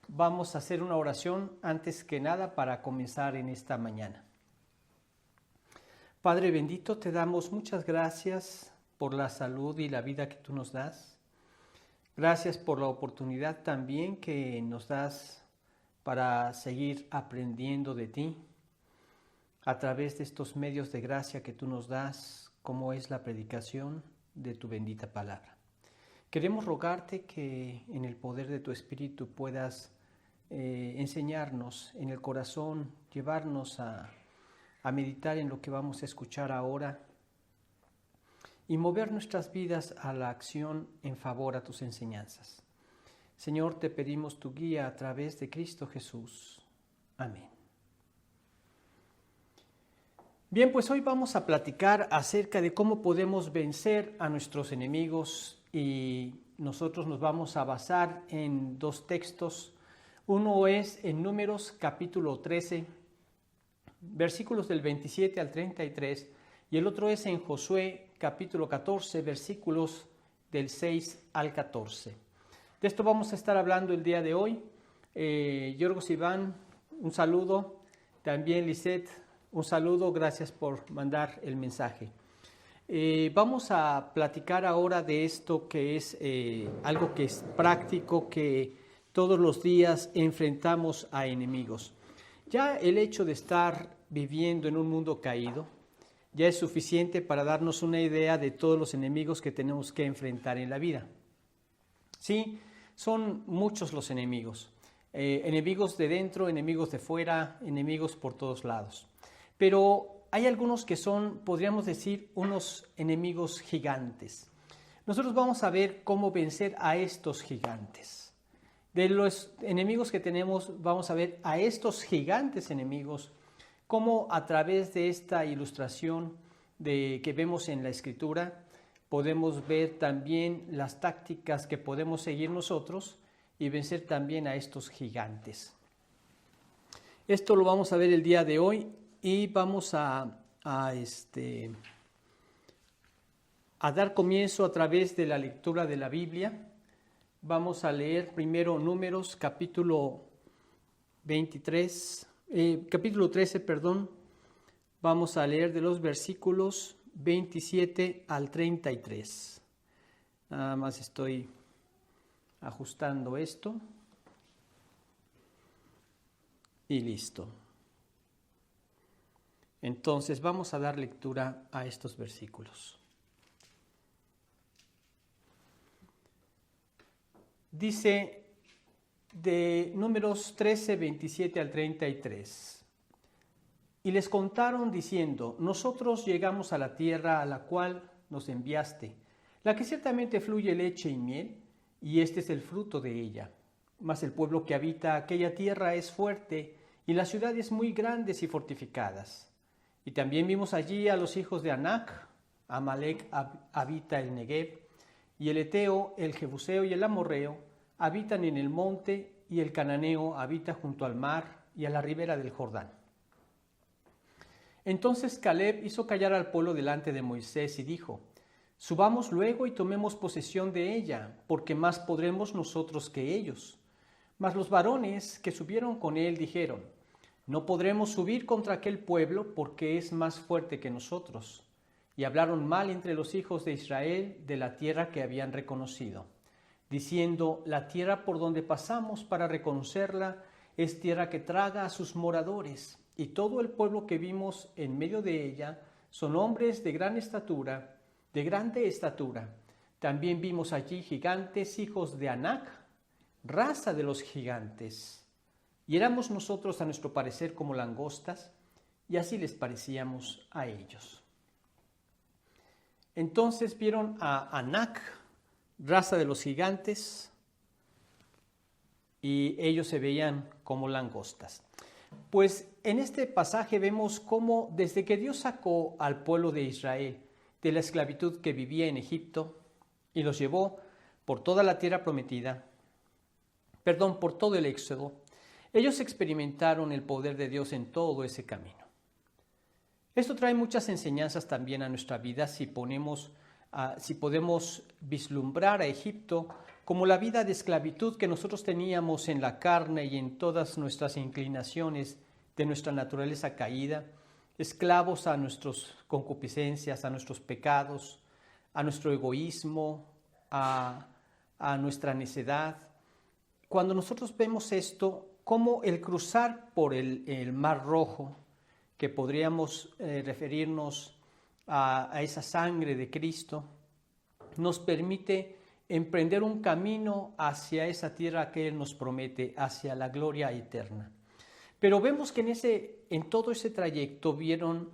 Vamos a hacer una oración antes que nada para comenzar en esta mañana. Padre bendito, te damos muchas gracias por la salud y la vida que tú nos das. Gracias por la oportunidad también que nos das para seguir aprendiendo de ti a través de estos medios de gracia que tú nos das, como es la predicación de tu bendita palabra. Queremos rogarte que en el poder de tu Espíritu puedas enseñarnos en el corazón, llevarnos a meditar en lo que vamos a escuchar ahora y mover nuestras vidas a la acción en favor a tus enseñanzas. Señor, te pedimos tu guía a través de Cristo Jesús. Amén. Bien, pues hoy vamos a platicar acerca de cómo podemos vencer a nuestros enemigos y nosotros nos vamos a basar en dos textos. Uno es en Números capítulo 13, versículos del 27 al 33, y el otro es en Josué capítulo 14, versículos del 6 al 14. De esto vamos a estar hablando el día de hoy. Yorgos Iván, un saludo. También Lisette, un saludo. Gracias por mandar el mensaje. Vamos a platicar ahora de esto que es algo que es práctico, que todos los días enfrentamos a enemigos. Ya el hecho de estar viviendo en un mundo caído ya es suficiente para darnos una idea de todos los enemigos que tenemos que enfrentar en la vida. Sí, son muchos los enemigos. Enemigos de dentro, enemigos de fuera, enemigos por todos lados. Pero hay algunos que son, podríamos decir, unos enemigos gigantes. Nosotros vamos a ver cómo vencer a estos gigantes. De los enemigos que tenemos, vamos a ver a estos gigantes enemigos, cómo a través de esta ilustración que vemos en la Escritura, podemos ver también las tácticas que podemos seguir nosotros y vencer también a estos gigantes. Esto lo vamos a ver el día de hoy y vamos a dar comienzo a través de la lectura de la Biblia. Vamos a leer primero Números capítulo 13, Vamos a leer de los versículos 27 al 33. Nada más estoy ajustando esto. Y listo. Entonces vamos a dar lectura a estos versículos. Dice de Números 13, 27 al 33. Y les contaron diciendo: nosotros llegamos a la tierra a la cual nos enviaste, la que ciertamente fluye leche y miel, y este es el fruto de ella. Mas el pueblo que habita aquella tierra es fuerte, y las ciudades muy grandes y fortificadas. Y también vimos allí a los hijos de Anac. Amalec habita el Negev, y el Eteo, el Jebuseo y el Amorreo habitan en el monte, y el Cananeo habita junto al mar y a la ribera del Jordán. Entonces Caleb hizo callar al pueblo delante de Moisés y dijo: subamos luego y tomemos posesión de ella, porque más podremos nosotros que ellos. Mas los varones que subieron con él dijeron: no podremos subir contra aquel pueblo, porque es más fuerte que nosotros. Y hablaron mal entre los hijos de Israel de la tierra que habían reconocido, diciendo: la tierra por donde pasamos para reconocerla es tierra que traga a sus moradores, y todo el pueblo que vimos en medio de ella son hombres de grande estatura. También vimos allí gigantes, hijos de Anac, raza de los gigantes. Y éramos nosotros a nuestro parecer como langostas, y así les parecíamos a ellos. Entonces vieron a Anac, raza de los gigantes, y ellos se veían como langostas. Pues en este pasaje vemos cómo desde que Dios sacó al pueblo de Israel de la esclavitud que vivía en Egipto y los llevó por toda la tierra prometida, por todo el éxodo, ellos experimentaron el poder de Dios en todo ese camino. Esto trae muchas enseñanzas también a nuestra vida si podemos vislumbrar a Egipto como la vida de esclavitud que nosotros teníamos en la carne y en todas nuestras inclinaciones de nuestra naturaleza caída, esclavos a nuestras concupiscencias, a nuestros pecados, a nuestro egoísmo, a nuestra necedad. Cuando nosotros vemos esto, como el cruzar por el Mar Rojo, que podríamos referirnos a esa sangre de Cristo, nos permite emprender un camino hacia esa tierra que Él nos promete, hacia la gloria eterna. Pero vemos que en todo ese trayecto vieron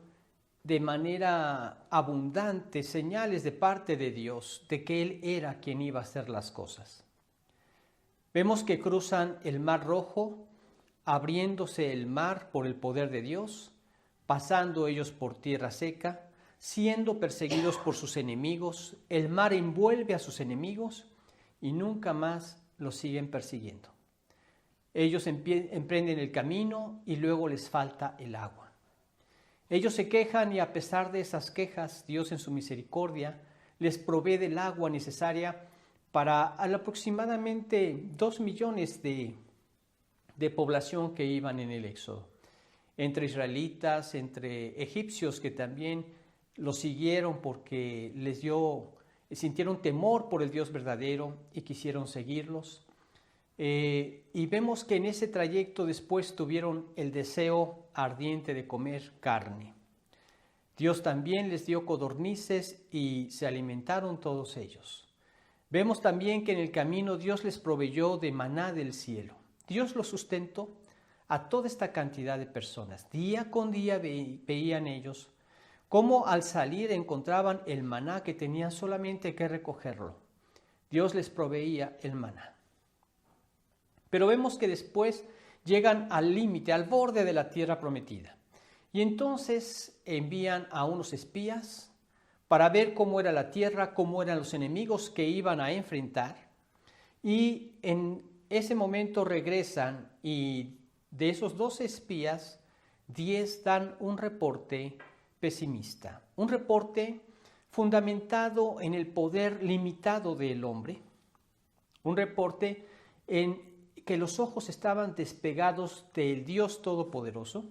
de manera abundante señales de parte de Dios de que Él era quien iba a hacer las cosas. Vemos que cruzan el Mar Rojo, abriéndose el mar por el poder de Dios, pasando ellos por tierra seca, siendo perseguidos por sus enemigos. El mar envuelve a sus enemigos y nunca más los siguen persiguiendo. Ellos emprenden el camino y luego les falta el agua. Ellos se quejan y a pesar de esas quejas, Dios en su misericordia les provee del agua necesaria para aproximadamente 2 millones de población que iban en el éxodo. Entre israelitas, entre egipcios que también los siguieron porque sintieron temor por el Dios verdadero y quisieron seguirlos. Y vemos que en ese trayecto después tuvieron el deseo ardiente de comer carne. Dios también les dio codornices y se alimentaron todos ellos. Vemos también que en el camino Dios les proveyó de maná del cielo. Dios los sustentó a toda esta cantidad de personas. Día con día veían ellos cómo al salir encontraban el maná que tenían solamente que recogerlo. Dios les proveía el maná. Pero vemos que después llegan al límite, al borde de la tierra prometida. Y entonces envían a unos espías para ver cómo era la tierra, cómo eran los enemigos que iban a enfrentar. Y en ese momento regresan y de esos 12 espías, 10 dan un reporte pesimista. Un reporte fundamentado en el poder limitado del hombre. Un reporte en que los ojos estaban despegados del Dios Todopoderoso,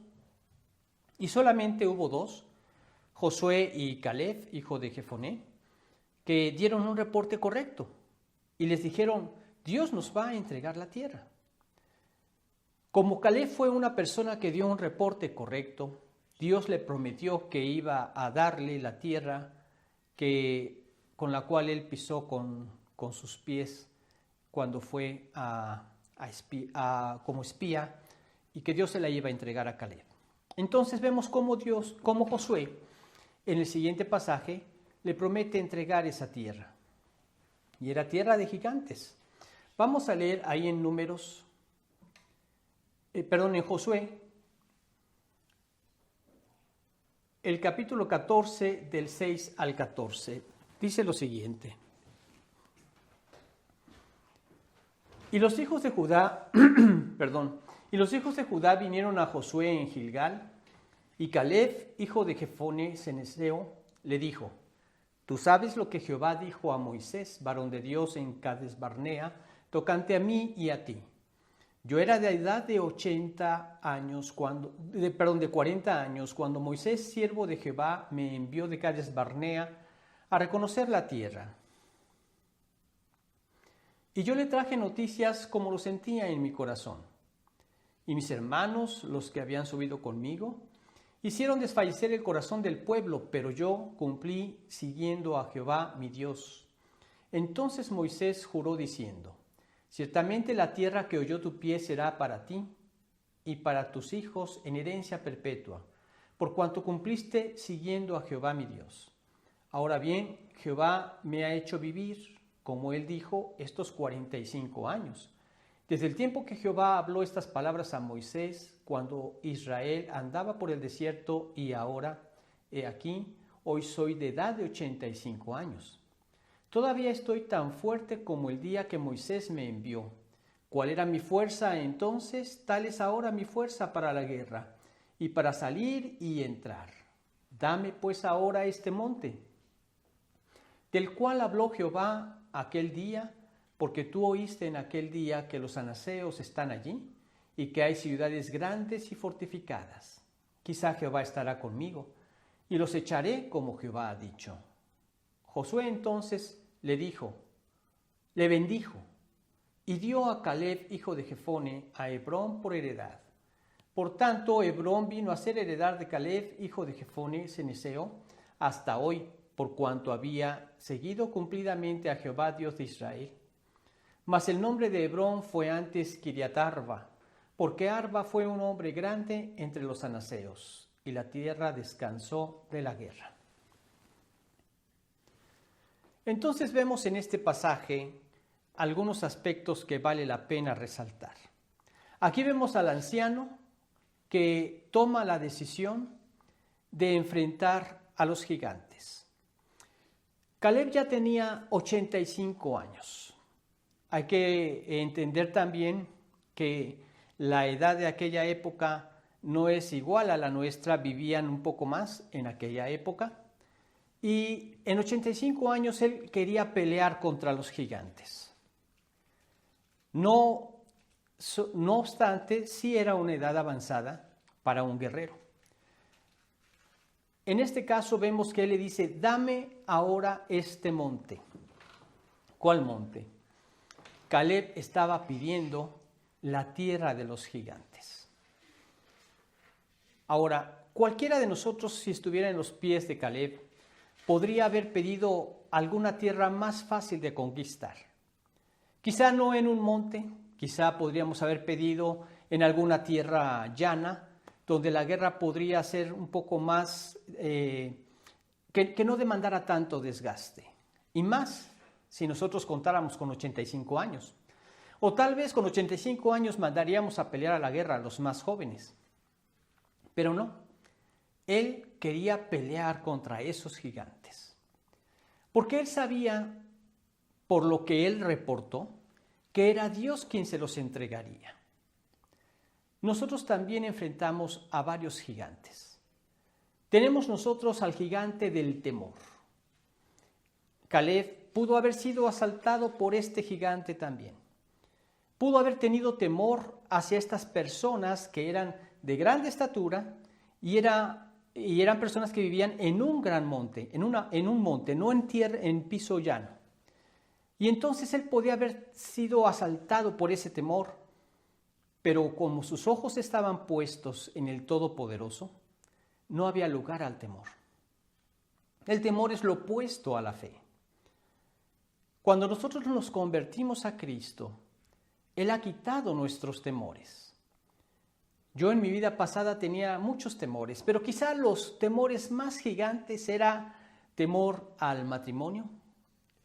y solamente hubo 2, Josué y Caleb, hijo de Jefoné, que dieron un reporte correcto y les dijeron: Dios nos va a entregar la tierra. Como Caleb fue una persona que dio un reporte correcto, Dios le prometió que iba a darle la tierra con la cual él pisó con sus pies cuando fue como espía, y que Dios se la iba a entregar a Caleb. Entonces vemos cómo Josué, en el siguiente pasaje, le promete entregar esa tierra. Y era tierra de gigantes. Vamos a leer ahí en en Josué, el capítulo 14, del 6 al 14. Dice lo siguiente: Y los hijos de Judá, y los hijos de Judá vinieron a Josué en Gilgal, y Caleb, hijo de Jefoné ceneseo, le dijo: Tú sabes lo que Jehová dijo a Moisés, varón de Dios, en Cades Barnea, tocante a mí y a ti. Yo era de edad de 40 años cuando Moisés, siervo de Jehová, me envió de Cades Barnea a reconocer la tierra. Y yo le traje noticias como lo sentía en mi corazón. Y mis hermanos, los que habían subido conmigo, hicieron desfallecer el corazón del pueblo, pero yo cumplí siguiendo a Jehová mi Dios. Entonces Moisés juró diciendo: Ciertamente la tierra que oyó tu pie será para ti y para tus hijos en herencia perpetua, por cuanto cumpliste siguiendo a Jehová mi Dios. Ahora bien, Jehová me ha hecho vivir, como él dijo, estos 45 años. Desde el tiempo que Jehová habló estas palabras a Moisés, cuando Israel andaba por el desierto, y ahora, he aquí, hoy soy de edad de 85 años. Todavía estoy tan fuerte como el día que Moisés me envió. ¿Cuál era mi fuerza entonces? Tal es ahora mi fuerza para la guerra y para salir y entrar. Dame pues ahora este monte, del cual habló Jehová aquel día, porque tú oíste en aquel día que los anaseos están allí y que hay ciudades grandes y fortificadas. Quizá Jehová estará conmigo y los echaré como Jehová ha dicho. Josué entonces le bendijo y dio a Caleb, hijo de Jefone, a Hebrón por heredad. Por tanto, Hebrón vino a ser heredad de Caleb, hijo de Jefone, ceneseo, hasta hoy, por cuanto había seguido cumplidamente a Jehová, Dios de Israel. Mas el nombre de Hebrón fue antes Kiriat Arba, porque Arba fue un hombre grande entre los anaseos, y la tierra descansó de la guerra. Entonces vemos en este pasaje algunos aspectos que vale la pena resaltar. Aquí vemos al anciano que toma la decisión de enfrentar a los gigantes. Caleb ya tenía 85 años. Hay que entender también que la edad de aquella época no es igual a la nuestra, vivían un poco más en aquella época. Y en 85 años él quería pelear contra los gigantes. No obstante, sí era una edad avanzada para un guerrero. En este caso vemos que él le dice, dame ahora este monte. ¿Cuál monte? Caleb estaba pidiendo la tierra de los gigantes. Ahora, cualquiera de nosotros, si estuviera en los pies de Caleb, podría haber pedido alguna tierra más fácil de conquistar. Quizá no en un monte, quizá podríamos haber pedido en alguna tierra llana, donde la guerra podría ser un poco más, que no demandara tanto desgaste. Y más si nosotros contáramos con 85 años. O tal vez con 85 años mandaríamos a pelear a la guerra a los más jóvenes. Pero no, él quería pelear contra esos gigantes. Porque él sabía, por lo que él reportó, que era Dios quien se los entregaría. Nosotros también enfrentamos a varios gigantes. Tenemos nosotros al gigante del temor. Caleb pudo haber sido asaltado por este gigante también. Pudo haber tenido temor hacia estas personas que eran de grande estatura y eran personas que vivían en un gran monte, en un monte, no en tierra, en piso llano. Y entonces él podía haber sido asaltado por ese temor, pero como sus ojos estaban puestos en el Todopoderoso, no había lugar al temor. El temor es lo opuesto a la fe. Cuando nosotros nos convertimos a Cristo, Él ha quitado nuestros temores. Yo en mi vida pasada tenía muchos temores, pero quizá los temores más gigantes era temor al matrimonio,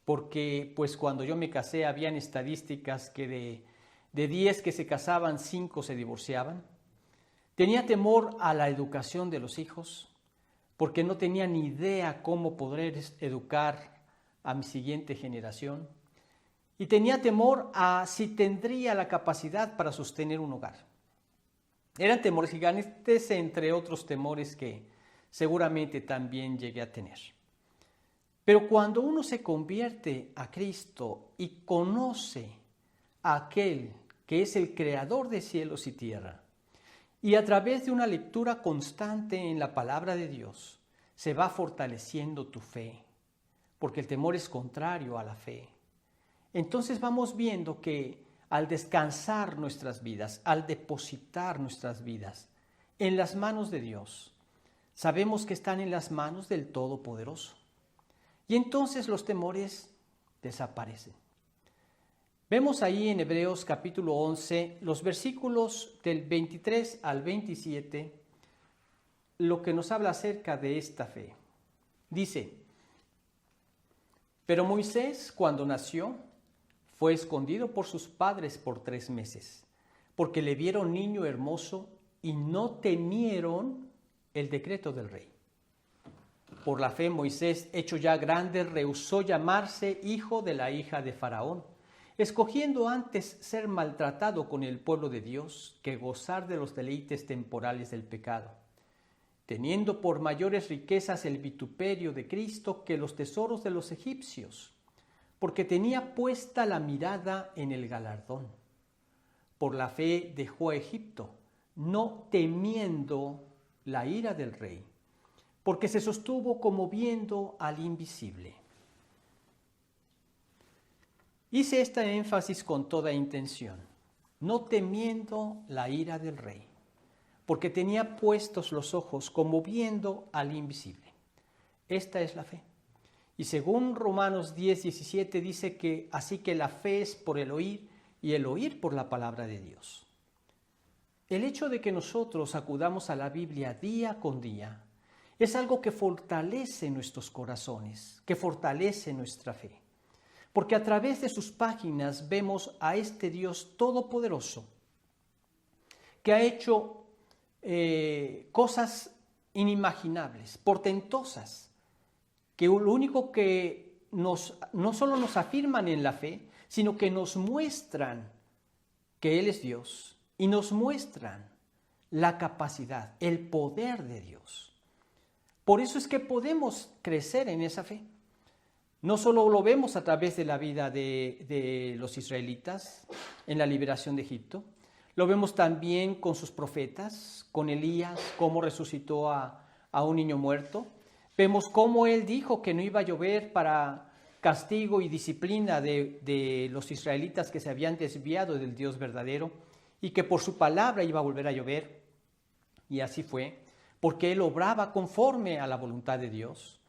porque pues cuando yo me casé habían estadísticas que de 10 que se casaban, 5 se divorciaban. Tenía temor a la educación de los hijos, porque no tenía ni idea cómo poder educar a mi siguiente generación. Y tenía temor a si tendría la capacidad para sostener un hogar. Eran temores gigantes, entre otros temores que seguramente también llegué a tener. Pero cuando uno se convierte a Cristo y conoce a aquel que es el creador de cielos y tierra, y a través de una lectura constante en la palabra de Dios, se va fortaleciendo tu fe, porque el temor es contrario a la fe. Entonces vamos viendo que al descansar nuestras vidas, al depositar nuestras vidas en las manos de Dios, sabemos que están en las manos del Todopoderoso. Y entonces los temores desaparecen. Vemos ahí en Hebreos capítulo 11, los versículos del 23 al 27, lo que nos habla acerca de esta fe. Dice, pero Moisés, cuando nació, fue escondido por sus padres por 3 meses, porque le vieron niño hermoso y no temieron el decreto del rey. Por la fe Moisés, hecho ya grande, rehusó llamarse hijo de la hija de Faraón, escogiendo antes ser maltratado con el pueblo de Dios que gozar de los deleites temporales del pecado, teniendo por mayores riquezas el vituperio de Cristo que los tesoros de los egipcios, porque tenía puesta la mirada en el galardón. Por la fe dejó a Egipto, no temiendo la ira del rey, porque se sostuvo como viendo al invisible. Hice este énfasis con toda intención, no temiendo la ira del rey, porque tenía puestos los ojos como viendo al invisible. Esta es la fe. Y según Romanos 10:17 dice que así que la fe es por el oír y el oír por la palabra de Dios. El hecho de que nosotros acudamos a la Biblia día con día es algo que fortalece nuestros corazones, que fortalece nuestra fe. Porque a través de sus páginas vemos a este Dios todopoderoso que ha hecho cosas inimaginables, portentosas, que lo único que no solo nos afirman en la fe, sino que nos muestran que Él es Dios y nos muestran la capacidad, el poder de Dios. Por eso es que podemos crecer en esa fe. No solo lo vemos a través de la vida de los israelitas en la liberación de Egipto, lo vemos también con sus profetas, con Elías, cómo resucitó a un niño muerto. Vemos cómo él dijo que no iba a llover para castigo y disciplina de los israelitas que se habían desviado del Dios verdadero y que por su palabra iba a volver a llover. Y así fue, porque él obraba conforme a la voluntad de Dios.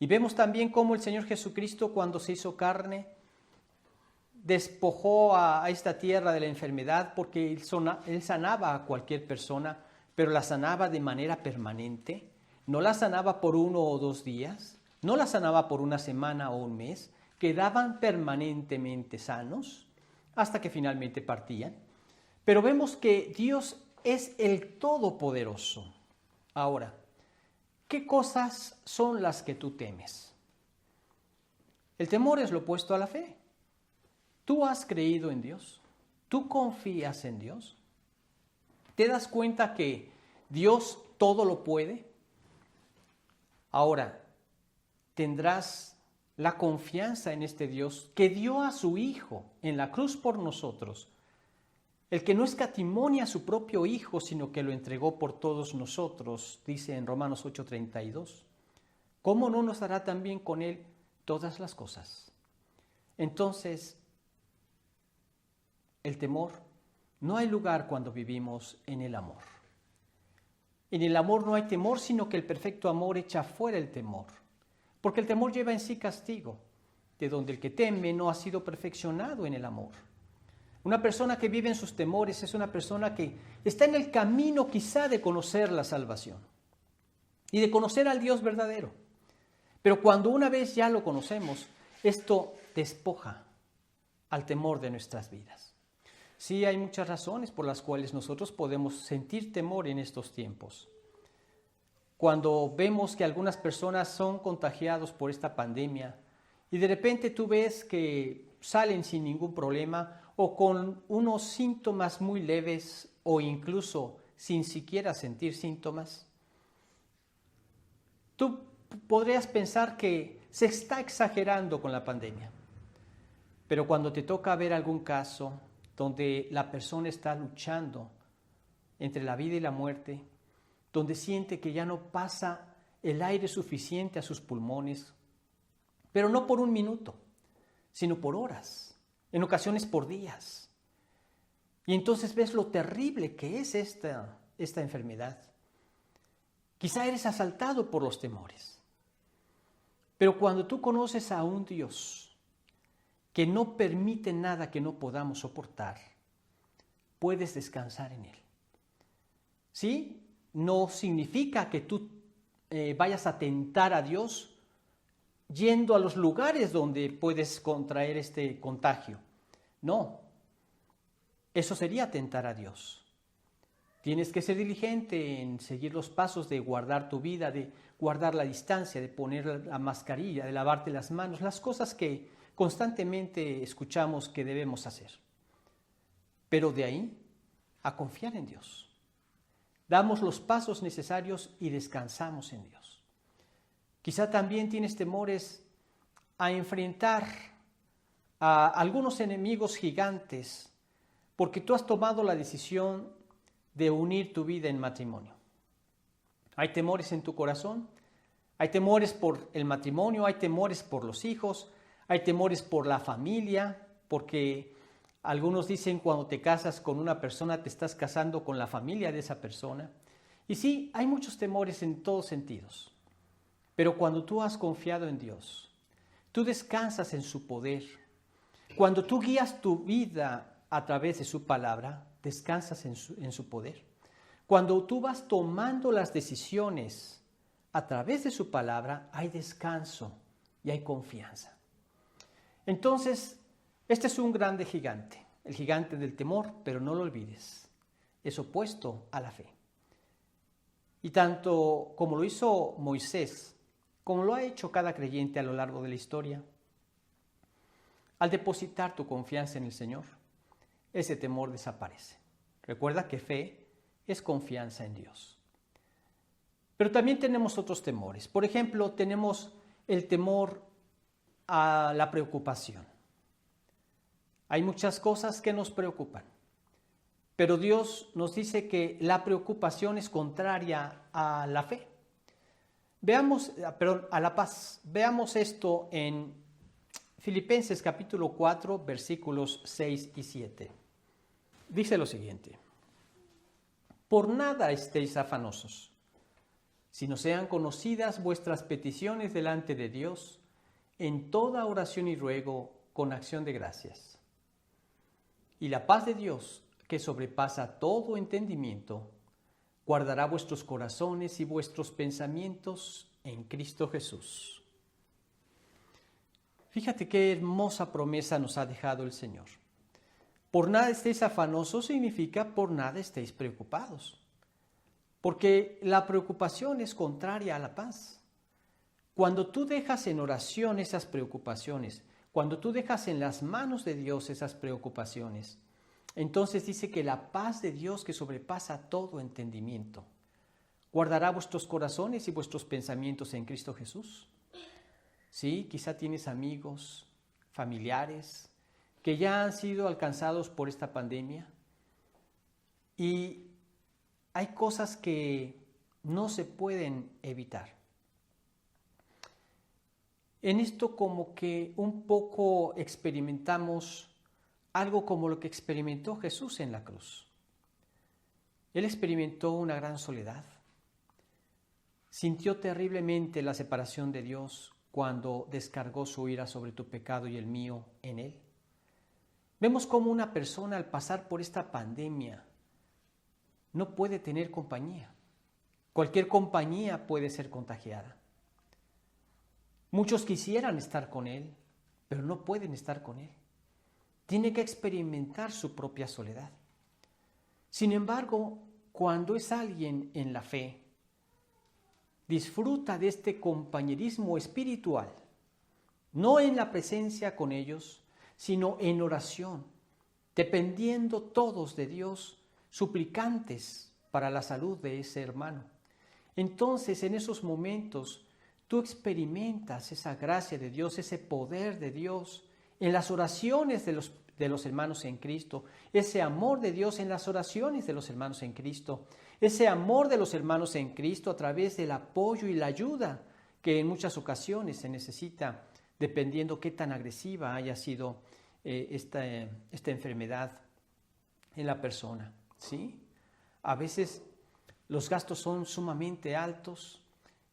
Y vemos también cómo el Señor Jesucristo, cuando se hizo carne, despojó a esta tierra de la enfermedad, porque él sanaba a cualquier persona, pero la sanaba de manera permanente. No la sanaba por 1 o 2 días, no la sanaba por una semana o un mes, quedaban permanentemente sanos hasta que finalmente partían. Pero vemos que Dios es el Todopoderoso. Ahora, ¿qué cosas son las que tú temes? El temor es lo opuesto a la fe. ¿Tú has creído en Dios? ¿Tú confías en Dios? ¿Te das cuenta que Dios todo lo puede? Ahora, tendrás la confianza en este Dios que dio a su Hijo en la cruz por nosotros, el que no escatimó a su propio Hijo, sino que lo entregó por todos nosotros, dice en Romanos 8:32. ¿Cómo no nos dará también con Él todas las cosas? Entonces, el temor, no hay lugar cuando vivimos en el amor. En el amor no hay temor, sino que el perfecto amor echa fuera el temor. Porque el temor lleva en sí castigo, de donde el que teme no ha sido perfeccionado en el amor. Una persona que vive en sus temores es una persona que está en el camino quizá de conocer la salvación y de conocer al Dios verdadero. Pero cuando una vez ya lo conocemos, esto despoja al temor de nuestras vidas. Sí, hay muchas razones por las cuales nosotros podemos sentir temor en estos tiempos. Cuando vemos que algunas personas son contagiados por esta pandemia y de repente tú ves que salen sin ningún problema o con unos síntomas muy leves o incluso sin siquiera sentir síntomas, tú podrías pensar que se está exagerando con la pandemia. Pero cuando te toca ver algún caso donde la persona está luchando entre la vida y la muerte, donde siente que ya no pasa el aire suficiente a sus pulmones, pero no por un minuto, sino por horas, en ocasiones por días. Y entonces ves lo terrible que es esta enfermedad. Quizá eres asaltado por los temores, pero cuando tú conoces a un Dios que no permite nada que no podamos soportar, puedes descansar en Él. ¿Sí? No significa que tú vayas a tentar a Dios yendo a los lugares donde puedes contraer este contagio. No, eso sería tentar a Dios. Tienes que ser diligente en seguir los pasos de guardar tu vida, de guardar la distancia, de poner la mascarilla, de lavarte las manos, las cosas que constantemente escuchamos que debemos hacer. Pero de ahí a confiar en Dios. Damos los pasos necesarios y descansamos en Dios. Quizá también tienes temores a enfrentar a algunos enemigos gigantes porque tú has tomado la decisión de unir tu vida en matrimonio. Hay temores en tu corazón, hay temores por el matrimonio, hay temores por los hijos, hay temores por la familia, porque algunos dicen cuando te casas con una persona te estás casando con la familia de esa persona. Y sí, hay muchos temores en todos sentidos, pero cuando tú has confiado en Dios, tú descansas en su poder. Cuando tú guías tu vida a través de su palabra, descansas en su poder. Cuando tú vas tomando las decisiones a través de su palabra, hay descanso y hay confianza. Entonces, este es un grande gigante, el gigante del temor, pero no lo olvides, es opuesto a la fe. Y tanto como lo hizo Moisés, como lo ha hecho cada creyente a lo largo de la historia, al depositar tu confianza en el Señor, ese temor desaparece. Recuerda que fe es confianza en Dios. Pero también tenemos otros temores. Por ejemplo, tenemos el temor a la preocupación. Hay muchas cosas que nos preocupan, pero Dios nos dice que la preocupación es contraria a la fe. A la paz. Veamos esto en Filipenses capítulo 4, versículos 6 y 7. Dice lo siguiente: por nada estéis afanosos, sino sean conocidas vuestras peticiones delante de Dios en toda oración y ruego con acción de gracias. Y la paz de Dios, que sobrepasa todo entendimiento, guardará vuestros corazones y vuestros pensamientos en Cristo Jesús. Fíjate qué hermosa promesa nos ha dejado el Señor. Por nada estéis afanosos significa por nada estéis preocupados, porque la preocupación es contraria a la paz. Cuando tú dejas en oración esas preocupaciones, cuando tú dejas en las manos de Dios esas preocupaciones, entonces dice que la paz de Dios, que sobrepasa todo entendimiento, guardará vuestros corazones y vuestros pensamientos en Cristo Jesús. Sí, quizá tienes amigos, familiares, que ya han sido alcanzados por esta pandemia y hay cosas que no se pueden evitar. En esto como que un poco experimentamos algo como lo que experimentó Jesús en la cruz. Él experimentó una gran soledad. Sintió terriblemente la separación de Dios cuando descargó su ira sobre tu pecado y el mío en él. Vemos cómo una persona al pasar por esta pandemia no puede tener compañía. Cualquier compañía puede ser contagiada. Muchos quisieran estar con él, pero no pueden estar con él. Tiene que experimentar su propia soledad. Sin embargo, cuando es alguien en la fe, disfruta de este compañerismo espiritual, no en la presencia con ellos, sino en oración, dependiendo todos de Dios, suplicantes para la salud de ese hermano. Entonces, en esos momentos, tú experimentas esa gracia de Dios, ese poder de Dios en las oraciones de los hermanos en Cristo, ese amor de Dios en las oraciones de los hermanos en Cristo, ese amor de los hermanos en Cristo a través del apoyo y la ayuda que en muchas ocasiones se necesita, dependiendo qué tan agresiva haya sido esta enfermedad en la persona, ¿sí? A veces los gastos son sumamente altos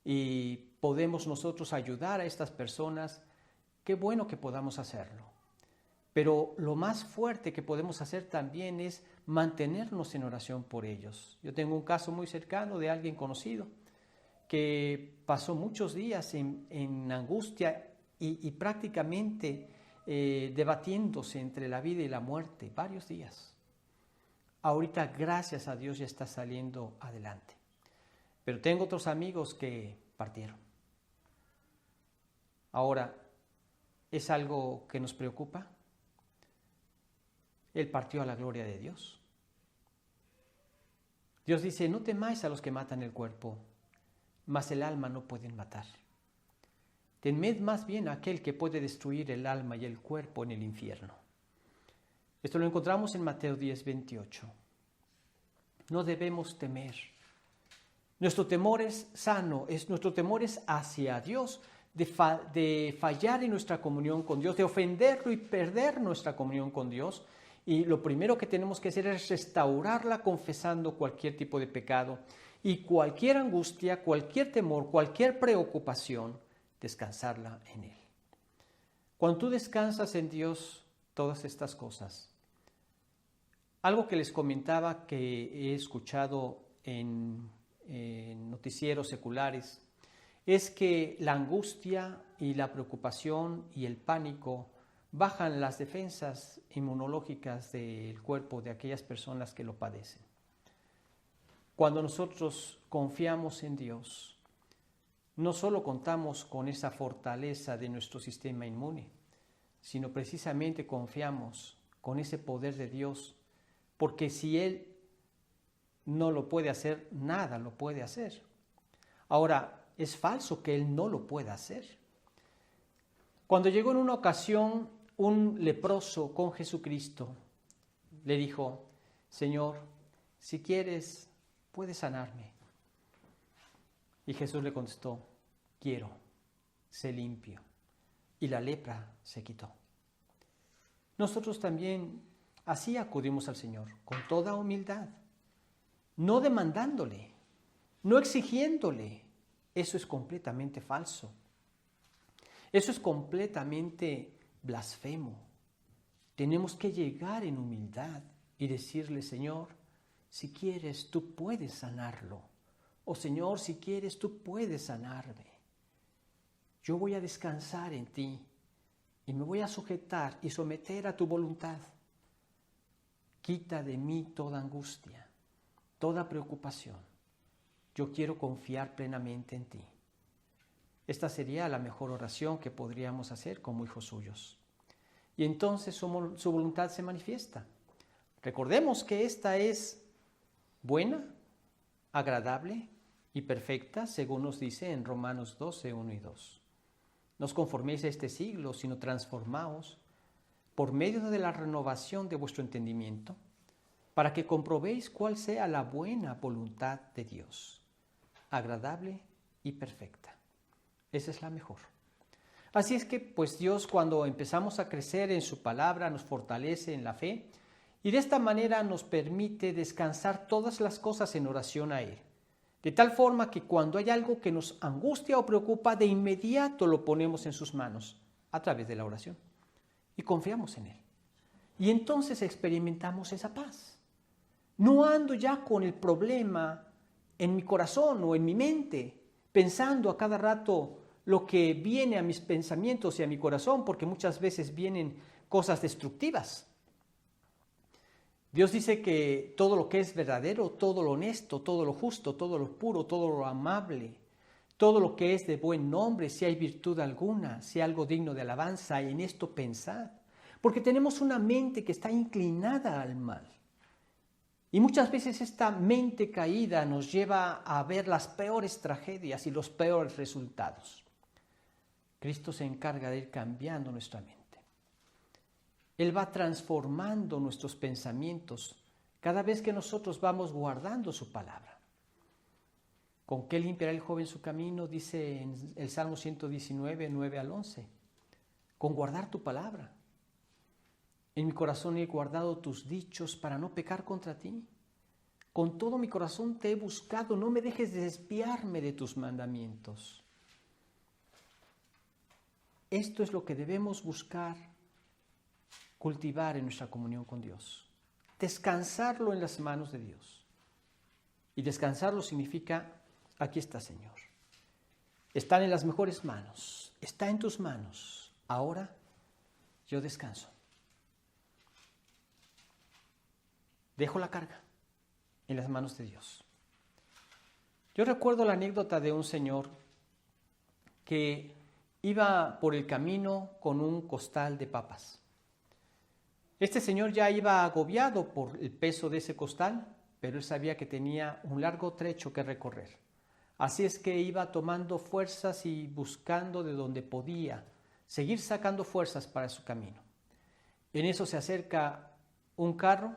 y podemos nosotros ayudar a estas personas. Qué bueno que podamos hacerlo. Pero lo más fuerte que podemos hacer también es mantenernos en oración por ellos. Yo tengo un caso muy cercano de alguien conocido que pasó muchos días en angustia y prácticamente debatiéndose entre la vida y la muerte, varios días. Ahorita, gracias a Dios, ya está saliendo adelante. Pero tengo otros amigos que partieron. Ahora, ¿es algo que nos preocupa? Él partió a la gloria de Dios. Dios dice, no temáis a los que matan el cuerpo, mas el alma no pueden matar. temed más bien a aquel que puede destruir el alma y el cuerpo en el infierno. Esto lo encontramos en Mateo 10:28. No debemos temer. Nuestro temor es sano, nuestro temor es hacia Dios, de fallar en nuestra comunión con Dios, de ofenderlo y perder nuestra comunión con Dios. Y lo primero que tenemos que hacer es restaurarla confesando cualquier tipo de pecado y cualquier angustia, cualquier temor, cualquier preocupación, descansarla en Él. Cuando tú descansas en Dios, todas estas cosas. Algo que les comentaba que he escuchado en noticieros seculares es que la angustia y la preocupación y el pánico bajan las defensas inmunológicas del cuerpo de aquellas personas que lo padecen. Cuando nosotros confiamos en Dios, no solo contamos con esa fortaleza de nuestro sistema inmune, sino precisamente confiamos con ese poder de Dios, porque si Él no lo puede hacer, nada lo puede hacer. Ahora, es falso que Él no lo pueda hacer. Cuando llegó en una ocasión un leproso con Jesucristo, le dijo: Señor, si quieres, puedes sanarme. Y Jesús le contestó: quiero, sé limpio. Y la lepra se quitó. Nosotros también así acudimos al Señor, con toda humildad, no demandándole, no exigiéndole. Eso es completamente falso. Eso es completamente blasfemo. Tenemos que llegar en humildad y decirle: Señor, si quieres, tú puedes sanarlo. O Señor, si quieres, tú puedes sanarme. Yo voy a descansar en ti y me voy a sujetar y someter a tu voluntad. Quita de mí toda angustia, toda preocupación. Yo quiero confiar plenamente en ti. Esta sería la mejor oración que podríamos hacer como hijos suyos. Y entonces su voluntad se manifiesta. Recordemos que esta es buena, agradable y perfecta, según nos dice en Romanos 12, 1 y 2. No os conforméis a este siglo, sino transformaos por medio de la renovación de vuestro entendimiento, para que comprobéis cuál sea la buena voluntad de Dios, agradable y perfecta. Esa es la mejor. Así es que, pues Dios, cuando empezamos a crecer en su palabra, nos fortalece en la fe y de esta manera nos permite descansar todas las cosas en oración a Él. De tal forma que cuando hay algo que nos angustia o preocupa, de inmediato lo ponemos en sus manos a través de la oración y confiamos en Él. Y entonces experimentamos esa paz. No ando ya con el problema en mi corazón o en mi mente, pensando a cada rato lo que viene a mis pensamientos y a mi corazón, porque muchas veces vienen cosas destructivas. Dios dice que todo lo que es verdadero, todo lo honesto, todo lo justo, todo lo puro, todo lo amable, todo lo que es de buen nombre, si hay virtud alguna, si hay algo digno de alabanza, en esto pensad. Porque tenemos una mente que está inclinada al mal. Y muchas veces esta mente caída nos lleva a ver las peores tragedias y los peores resultados. Cristo se encarga de ir cambiando nuestra mente. Él va transformando nuestros pensamientos cada vez que nosotros vamos guardando su palabra. ¿Con qué limpiará el joven su camino? Dice en el Salmo 119, 9 al 11. Con guardar tu palabra. En mi corazón he guardado tus dichos para no pecar contra ti. Con todo mi corazón te he buscado, no me dejes desviarme de tus mandamientos. Esto es lo que debemos buscar cultivar en nuestra comunión con Dios. Descansarlo en las manos de Dios. Y descansarlo significa: aquí está, Señor. Están en las mejores manos. Está en tus manos. Ahora yo descanso. Dejo la carga en las manos de Dios. Yo recuerdo la anécdota de un señor que iba por el camino con un costal de papas. Este señor ya iba agobiado por el peso de ese costal, pero él sabía que tenía un largo trecho que recorrer. Así es que iba tomando fuerzas y buscando de donde podía seguir sacando fuerzas para su camino. En eso se acerca un carro,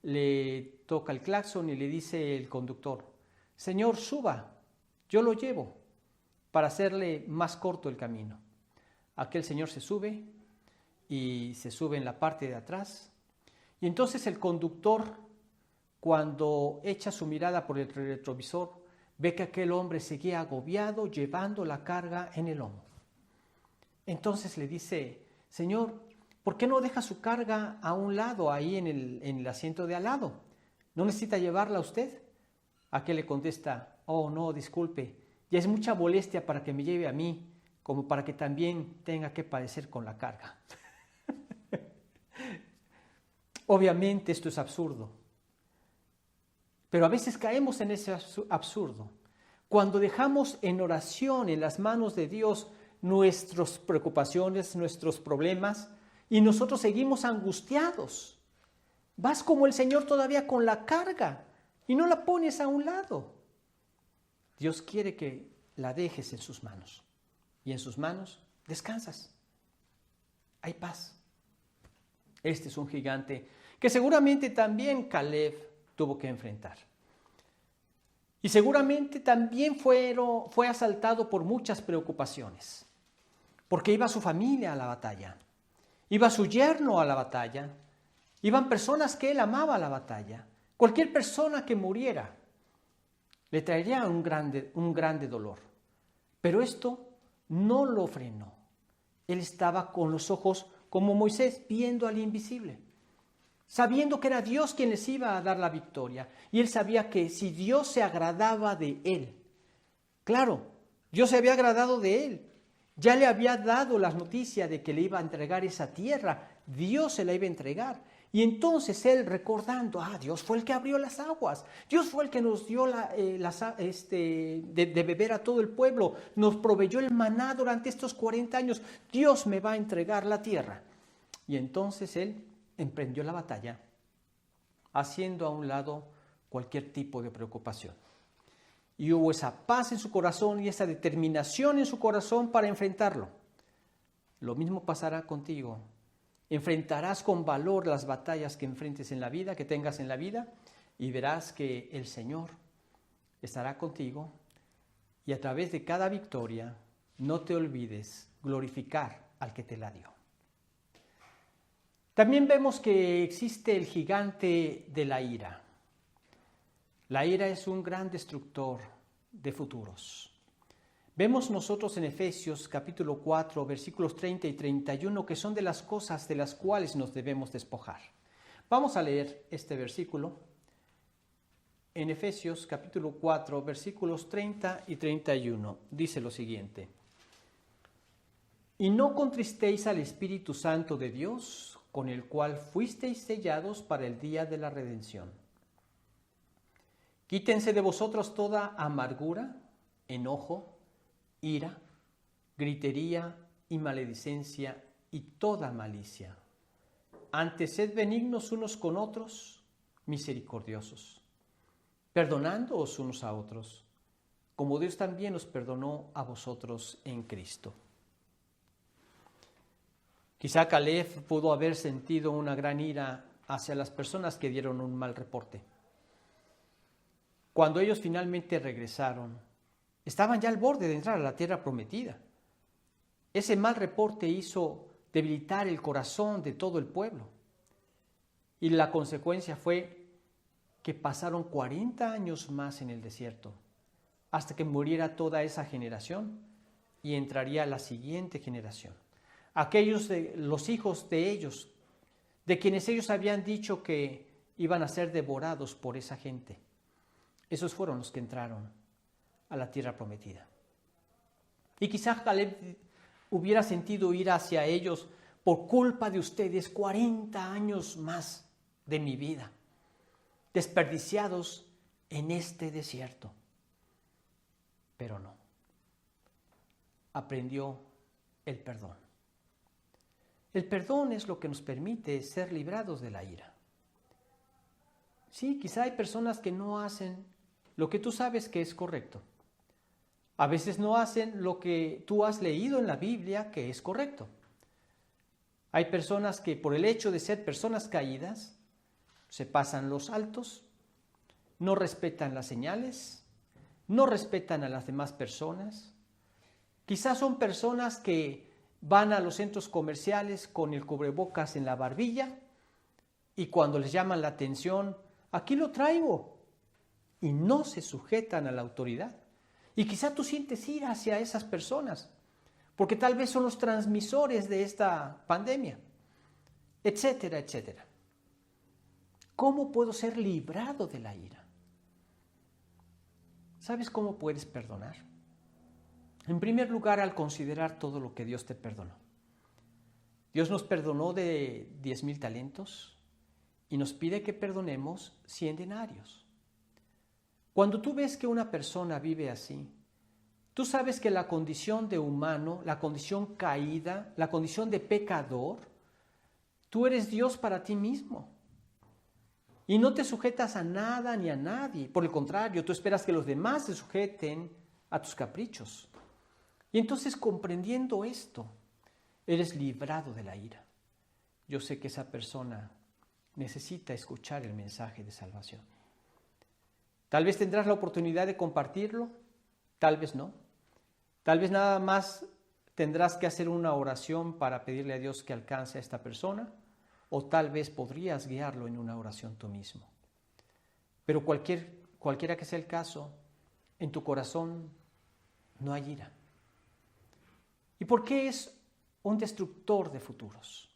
le toca el claxon y le dice el conductor: Señor, suba, yo lo llevo, para hacerle más corto el camino. Aquel señor se sube y se sube en la parte de atrás. Y entonces el conductor, cuando echa su mirada por el retrovisor, ve que aquel hombre seguía agobiado llevando la carga en el lomo. Entonces le dice: Señor, ¿por qué no deja su carga a un lado, ahí en el asiento de al lado? ¿No necesita llevarla usted? Aquel le contesta: oh, no, disculpe, ya es mucha molestia para que me lleve a mí, como para que también tenga que padecer con la carga. Obviamente esto es absurdo, pero a veces caemos en ese absurdo. Cuando dejamos en oración en las manos de Dios nuestras preocupaciones, nuestros problemas, y nosotros seguimos angustiados. Vas como el Señor todavía con la carga y no la pones a un lado. Dios quiere que la dejes en sus manos, y en sus manos descansas. Hay paz. Este es un gigante que seguramente también Caleb tuvo que enfrentar. Y seguramente también fue asaltado por muchas preocupaciones, porque iba su familia a la batalla, iba su yerno a la batalla, iban personas que él amaba a la batalla. Cualquier persona que muriera le traería un grande dolor. Pero esto no lo frenó. Él estaba con los ojos como Moisés, viendo al invisible, sabiendo que era Dios quien les iba a dar la victoria. Y él sabía que si Dios se agradaba de él, claro, Dios se había agradado de él, ya le había dado las noticias de que le iba a entregar esa tierra, Dios se la iba a entregar. Y entonces él, recordando: Dios fue el que abrió las aguas, Dios fue el que nos dio de beber a todo el pueblo, nos proveyó el maná durante estos 40 años, Dios me va a entregar la tierra. Y entonces él emprendió la batalla, haciendo a un lado cualquier tipo de preocupación. Y hubo esa paz en su corazón y esa determinación en su corazón para enfrentarlo. Lo mismo pasará contigo. Enfrentarás con valor las batallas que enfrentes en la vida, que tengas en la vida, y verás que el Señor estará contigo. Y a través de cada victoria, no te olvides glorificar al que te la dio. También vemos que existe el gigante de la ira. La ira es un gran destructor de futuros. Vemos nosotros en Efesios capítulo 4, versículos 30 y 31, que son de las cosas de las cuales nos debemos despojar. Vamos a leer este versículo en Efesios capítulo 4, versículos 30 y 31. Dice lo siguiente: y no contristéis al Espíritu Santo de Dios, con el cual fuisteis sellados para el día de la redención. Quítense de vosotros toda amargura, enojo, ira, gritería y maledicencia y toda malicia. Antes sed benignos unos con otros, misericordiosos, perdonándoos unos a otros, como Dios también os perdonó a vosotros en Cristo. Quizá Caleb pudo haber sentido una gran ira hacia las personas que dieron un mal reporte. Cuando ellos finalmente regresaron, estaban ya al borde de entrar a la tierra prometida. Ese mal reporte hizo debilitar el corazón de todo el pueblo. Y la consecuencia fue que pasaron 40 años más en el desierto, hasta que muriera toda esa generación y entraría la siguiente generación. Aquellos los hijos de ellos, de quienes ellos habían dicho que iban a ser devorados por esa gente. Esos fueron los que entraron a la tierra prometida. Y quizás Caleb hubiera sentido ira hacia ellos: por culpa de ustedes, 40 años más de mi vida, desperdiciados en este desierto. Pero no. Aprendió el perdón. El perdón es lo que nos permite ser librados de la ira. Sí, quizá hay personas que no hacen lo que tú sabes que es correcto. A veces no hacen lo que tú has leído en la Biblia que es correcto. Hay personas que por el hecho de ser personas caídas se pasan los altos, no respetan las señales, no respetan a las demás personas. Quizás son personas que van a los centros comerciales con el cubrebocas en la barbilla y cuando les llaman la atención, aquí lo traigo, y no se sujetan a la autoridad. Y quizá tú sientes ir hacia esas personas, porque tal vez son los transmisores de esta pandemia, etcétera, etcétera. ¿Cómo puedo ser librado de la ira? ¿Sabes cómo puedes perdonar? En primer lugar, al considerar todo lo que Dios te perdonó. Dios nos perdonó de 10,000 talentos y nos pide que perdonemos 100 denarios. Cuando tú ves que una persona vive así, tú sabes que la condición de humano, la condición caída, la condición de pecador, tú eres Dios para ti mismo. Y no te sujetas a nada ni a nadie. Por el contrario, tú esperas que los demás se sujeten a tus caprichos. Y entonces, comprendiendo esto, eres librado de la ira. Yo sé que esa persona necesita escuchar el mensaje de salvación. Tal vez tendrás la oportunidad de compartirlo, tal vez no. Tal vez nada más tendrás que hacer una oración para pedirle a Dios que alcance a esta persona, o tal vez podrías guiarlo en una oración tú mismo. Pero cualquiera que sea el caso, en tu corazón no hay ira. ¿Y por qué es un destructor de futuros?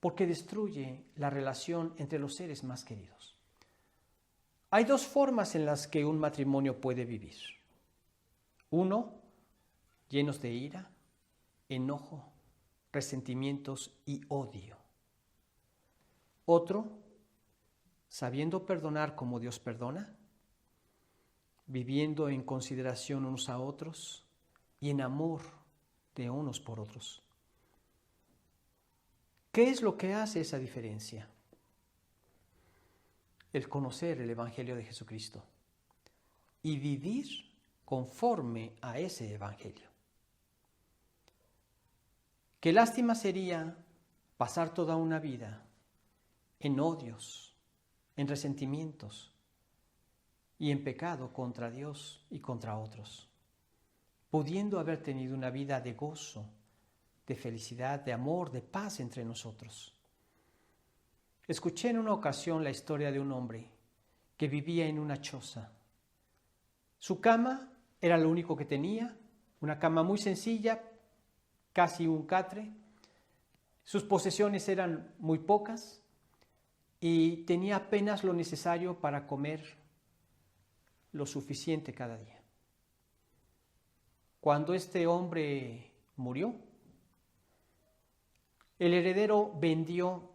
Porque destruye la relación entre los seres más queridos. Hay dos formas en las que un matrimonio puede vivir. Uno, llenos de ira, enojo, resentimientos y odio. Otro, sabiendo perdonar como Dios perdona, viviendo en consideración unos a otros y en amor de unos por otros. ¿Qué es lo que hace esa diferencia? El conocer el Evangelio de Jesucristo y vivir conforme a ese Evangelio. Qué lástima sería pasar toda una vida en odios, en resentimientos y en pecado contra Dios y contra otros, pudiendo haber tenido una vida de gozo, de felicidad, de amor, de paz entre nosotros. Escuché en una ocasión la historia de un hombre que vivía en una choza. Su cama era lo único que tenía, una cama muy sencilla, casi un catre. Sus posesiones eran muy pocas y tenía apenas lo necesario para comer lo suficiente cada día. Cuando este hombre murió, el heredero vendió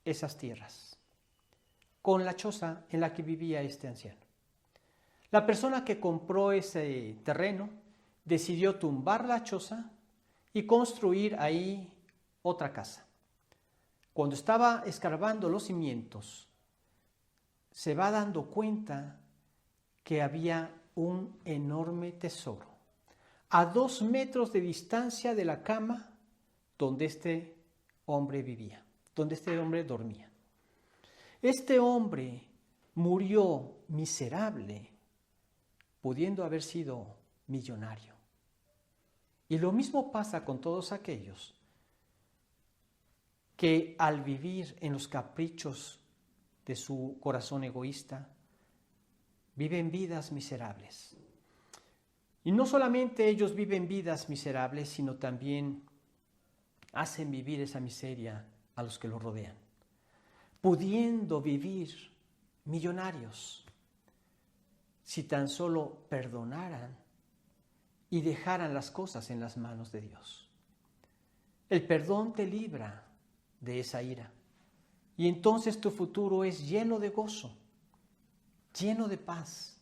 esas tierras con la choza en la que vivía este anciano. La persona que compró ese terreno decidió tumbar la choza y construir ahí otra casa. Cuando estaba escarbando los cimientos, se va dando cuenta que había un enorme tesoro a 2 metros de distancia de la cama donde este hombre vivía, donde este hombre dormía. Este hombre murió miserable, pudiendo haber sido millonario. Y lo mismo pasa con todos aquellos que al vivir en los caprichos de su corazón egoísta, viven vidas miserables. Y no solamente ellos viven vidas miserables, sino también hacen vivir esa miseria a los que los rodean, pudiendo vivir millonarios si tan solo perdonaran y dejaran las cosas en las manos de Dios. El perdón te libra de esa ira y entonces tu futuro es lleno de gozo, lleno de paz,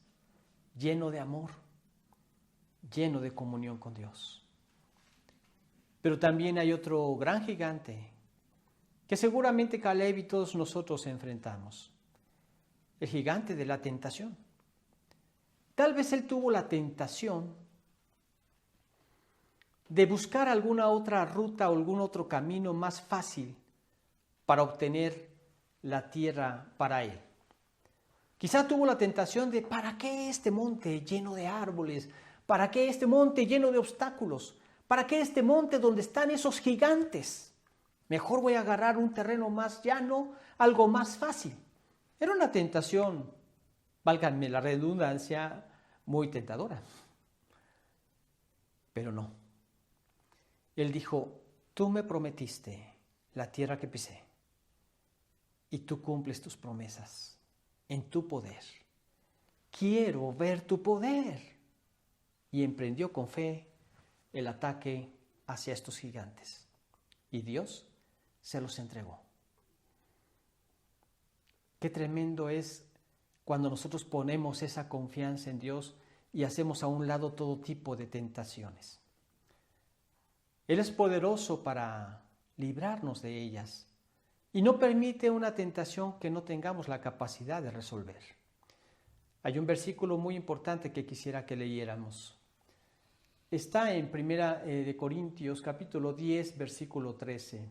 lleno de amor, lleno de comunión con Dios. Pero también hay otro gran gigante que seguramente Caleb y todos nosotros enfrentamos, el gigante de la tentación. Tal vez él tuvo la tentación de buscar alguna otra ruta o algún otro camino más fácil para obtener la tierra para él. Quizá tuvo la tentación de, ¿para qué este monte lleno de árboles? ¿Para qué este monte lleno de obstáculos? ¿Para qué este monte donde están esos gigantes? Mejor voy a agarrar un terreno más llano, algo más fácil. Era una tentación, válganme la redundancia, muy tentadora. Pero no. Él dijo, tú me prometiste la tierra que pisé y tú cumples tus promesas en tu poder. Quiero ver tu poder. Y emprendió con fe el ataque hacia estos gigantes. Y Dios se los entregó. Qué tremendo es cuando nosotros ponemos esa confianza en Dios y hacemos a un lado todo tipo de tentaciones. Él es poderoso para librarnos de ellas y no permite una tentación que no tengamos la capacidad de resolver. Hay un versículo muy importante que quisiera que leyéramos. Está en 1 de Corintios capítulo 10, versículo 13.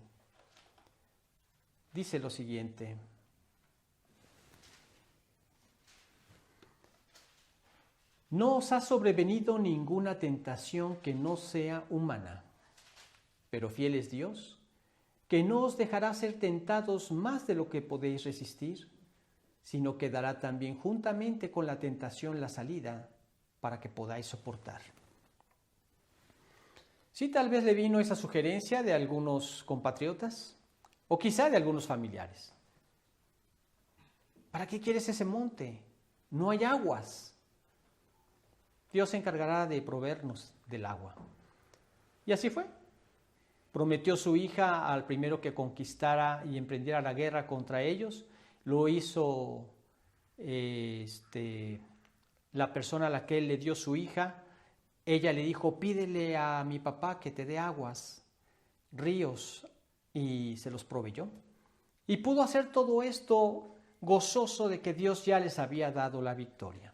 Dice lo siguiente. No os ha sobrevenido ninguna tentación que no sea humana, pero fiel es Dios, que no os dejará ser tentados más de lo que podéis resistir, sino que dará también juntamente con la tentación la salida para que podáis soportar. Sí, tal vez le vino esa sugerencia de algunos compatriotas o quizá de algunos familiares. ¿Para qué quieres ese monte? No hay aguas. Dios se encargará de proveernos del agua. Y así fue. Prometió su hija al primero que conquistara y emprendiera la guerra contra ellos. Lo hizo la persona a la que él le dio su hija. Ella le dijo, pídele a mi papá que te dé aguas, ríos, y se los proveyó. Y pudo hacer todo esto gozoso de que Dios ya les había dado la victoria.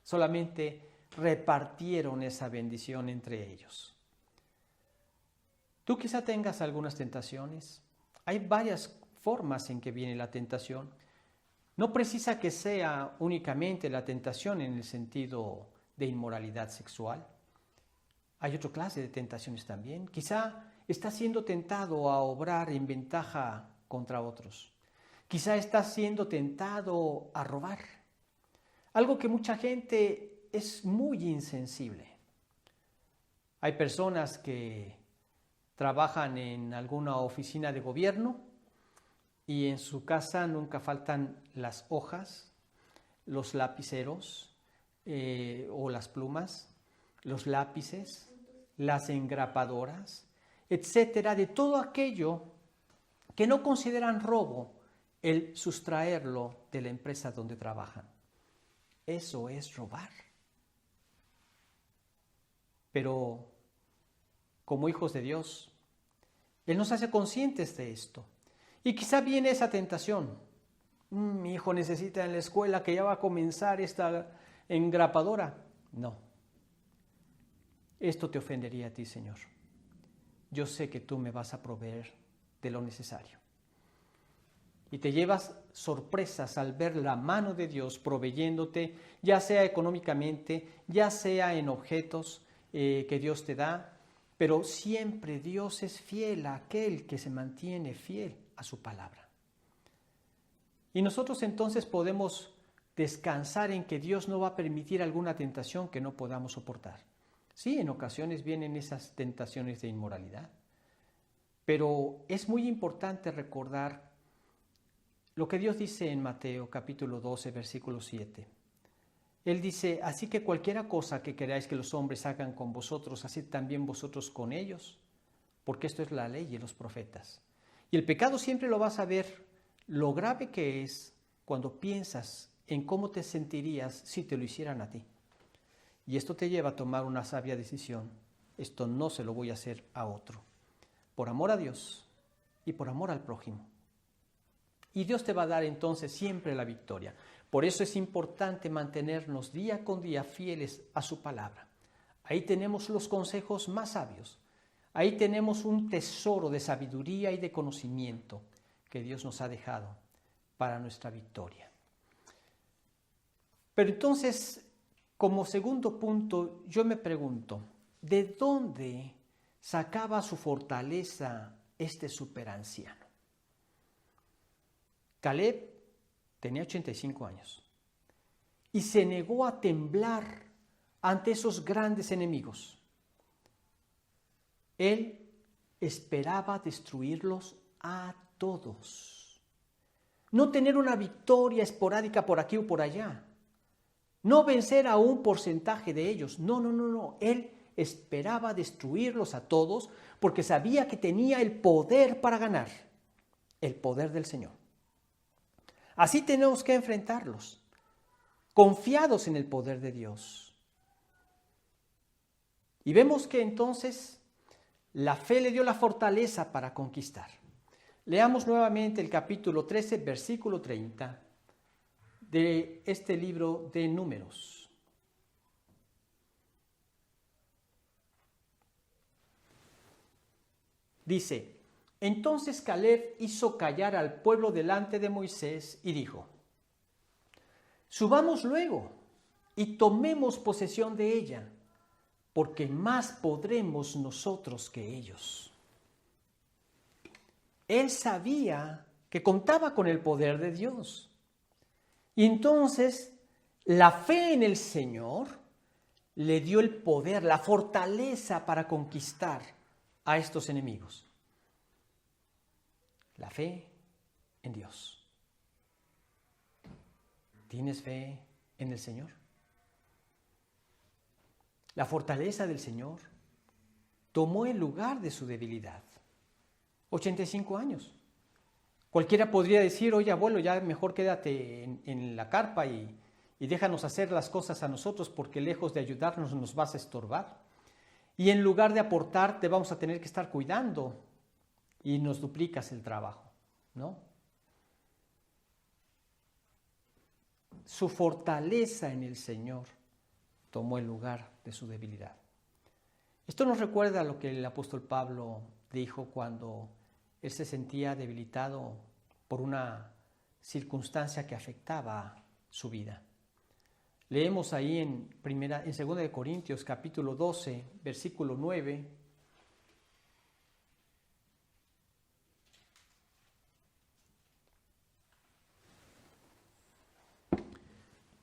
Solamente repartieron esa bendición entre ellos. Tú quizá tengas algunas tentaciones. Hay varias formas en que viene la tentación. No precisa que sea únicamente la tentación en el sentido de inmoralidad sexual. Hay otra clase de tentaciones también. Quizá estás siendo tentado a obrar en ventaja contra otros. Quizá estás siendo tentado a robar. Algo que mucha gente es muy insensible. Hay personas que trabajan en alguna oficina de gobierno y en su casa nunca faltan las hojas, los lapiceros o las plumas, los lápices, las engrapadoras, etcétera, de todo aquello que no consideran robo el sustraerlo de la empresa donde trabajan. Eso es robar. Pero como hijos de Dios, Él nos hace conscientes de esto. Y quizá viene esa tentación. Mi hijo necesita en la escuela que ya va a comenzar esta engrapadora. No. Esto te ofendería a ti, Señor. Yo sé que tú me vas a proveer de lo necesario. Y te llevas sorpresas al ver la mano de Dios proveyéndote, ya sea económicamente, ya sea en objetos que Dios te da, pero siempre Dios es fiel a aquel que se mantiene fiel a su palabra. Y nosotros entonces podemos descansar en que Dios no va a permitir alguna tentación que no podamos soportar. Sí, en ocasiones vienen esas tentaciones de inmoralidad, pero es muy importante recordar lo que Dios dice en Mateo capítulo 12, versículo 7. Él dice, así que cualquiera cosa que queráis que los hombres hagan con vosotros, haced también vosotros con ellos, porque esto es la ley y los profetas. Y el pecado siempre lo vas a ver, lo grave que es cuando piensas en cómo te sentirías si te lo hicieran a ti. Y esto te lleva a tomar una sabia decisión. Esto no se lo voy a hacer a otro. Por amor a Dios y por amor al prójimo. Y Dios te va a dar entonces siempre la victoria. Por eso es importante mantenernos día con día fieles a su palabra. Ahí tenemos los consejos más sabios. Ahí tenemos un tesoro de sabiduría y de conocimiento que Dios nos ha dejado para nuestra victoria. Pero entonces, como segundo punto, yo me pregunto, ¿de dónde sacaba su fortaleza este superanciano? Caleb tenía 85 años y se negó a temblar ante esos grandes enemigos. Él esperaba destruirlos a todos. No tener una victoria esporádica por aquí o por allá. No vencer a un porcentaje de ellos. No. Él esperaba destruirlos a todos porque sabía que tenía el poder para ganar. El poder del Señor. Así tenemos que enfrentarlos, confiados en el poder de Dios. Y vemos que entonces la fe le dio la fortaleza para conquistar. Leamos nuevamente el capítulo 13, versículo 30 de este libro de Números. Dice: entonces Caleb hizo callar al pueblo delante de Moisés y dijo: subamos luego y tomemos posesión de ella, porque más podremos nosotros que ellos. Él sabía que contaba con el poder de Dios. Y entonces la fe en el Señor le dio el poder, la fortaleza para conquistar a estos enemigos. La fe en Dios. ¿Tienes fe en el Señor? La fortaleza del Señor tomó el lugar de su debilidad. 85 años. Cualquiera podría decir: oye, abuelo, ya mejor quédate en la carpa y déjanos hacer las cosas a nosotros, porque lejos de ayudarnos nos vas a estorbar. Y en lugar de aportar, te vamos a tener que estar cuidando y nos duplicas el trabajo, ¿no? Su fortaleza en el Señor tomó el lugar de su debilidad. Esto nos recuerda a lo que el apóstol Pablo dijo cuando él se sentía debilitado por una circunstancia que afectaba su vida. Leemos ahí en 2 de Corintios capítulo 12, versículo 9.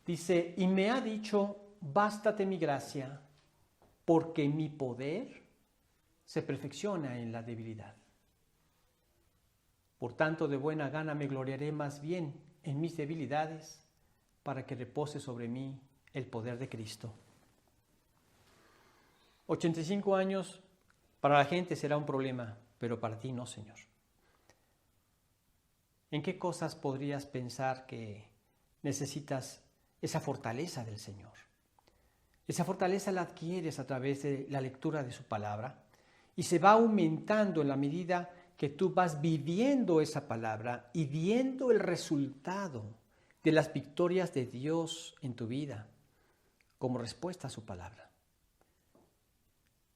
Dice: y me ha dicho: bástate mi gracia, porque mi poder se perfecciona en la debilidad. Por tanto, de buena gana me gloriaré más bien en mis debilidades, para que repose sobre mí el poder de Cristo. 85 años para la gente será un problema, pero para ti no, Señor. ¿En qué cosas podrías pensar que necesitas esa fortaleza del Señor? Esa fortaleza la adquieres a través de la lectura de su palabra y se va aumentando en la medida que tú vas viviendo esa palabra y viendo el resultado de las victorias de Dios en tu vida como respuesta a su palabra.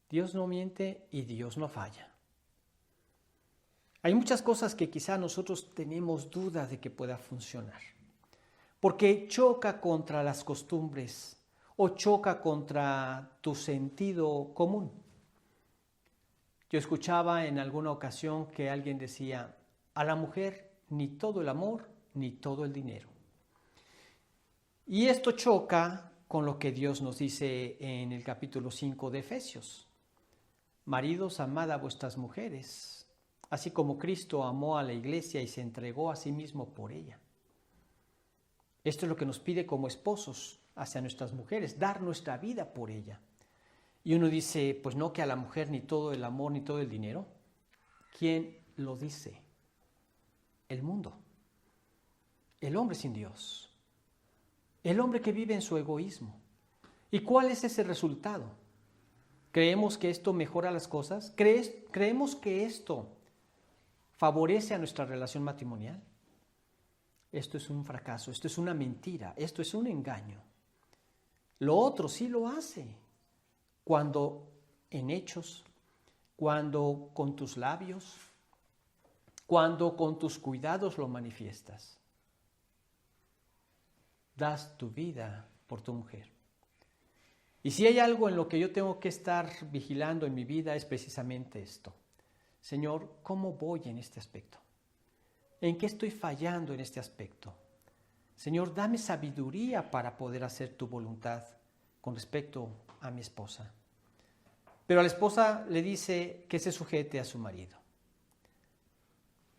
Dios no miente y Dios no falla. Hay muchas cosas que quizá nosotros tenemos duda de que pueda funcionar, porque choca contra las costumbres o choca contra tu sentido común. Yo escuchaba en alguna ocasión que alguien decía: a la mujer ni todo el amor ni todo el dinero. Y esto choca con lo que Dios nos dice en el capítulo 5 de Efesios. Maridos, amad a vuestras mujeres, así como Cristo amó a la iglesia y se entregó a sí mismo por ella. Esto es lo que nos pide como esposos hacia nuestras mujeres, dar nuestra vida por ella. Y uno dice: pues no, que a la mujer ni todo el amor ni todo el dinero. ¿Quién lo dice? El mundo. El hombre sin Dios. El hombre que vive en su egoísmo. ¿Y cuál es ese resultado? ¿Creemos que esto mejora las cosas? ¿Creemos que esto favorece a nuestra relación matrimonial? Esto es un fracaso, esto es una mentira, esto es un engaño. Lo otro sí lo hace. Cuando en Hechos, cuando con tus labios, cuando con tus cuidados lo manifiestas. Das tu vida por tu mujer. Y si hay algo en lo que yo tengo que estar vigilando en mi vida es precisamente esto. Señor, ¿cómo voy en este aspecto? ¿En qué estoy fallando en este aspecto? Señor, dame sabiduría para poder hacer tu voluntad con respecto a mi esposa. Pero a la esposa le dice que se sujete a su marido.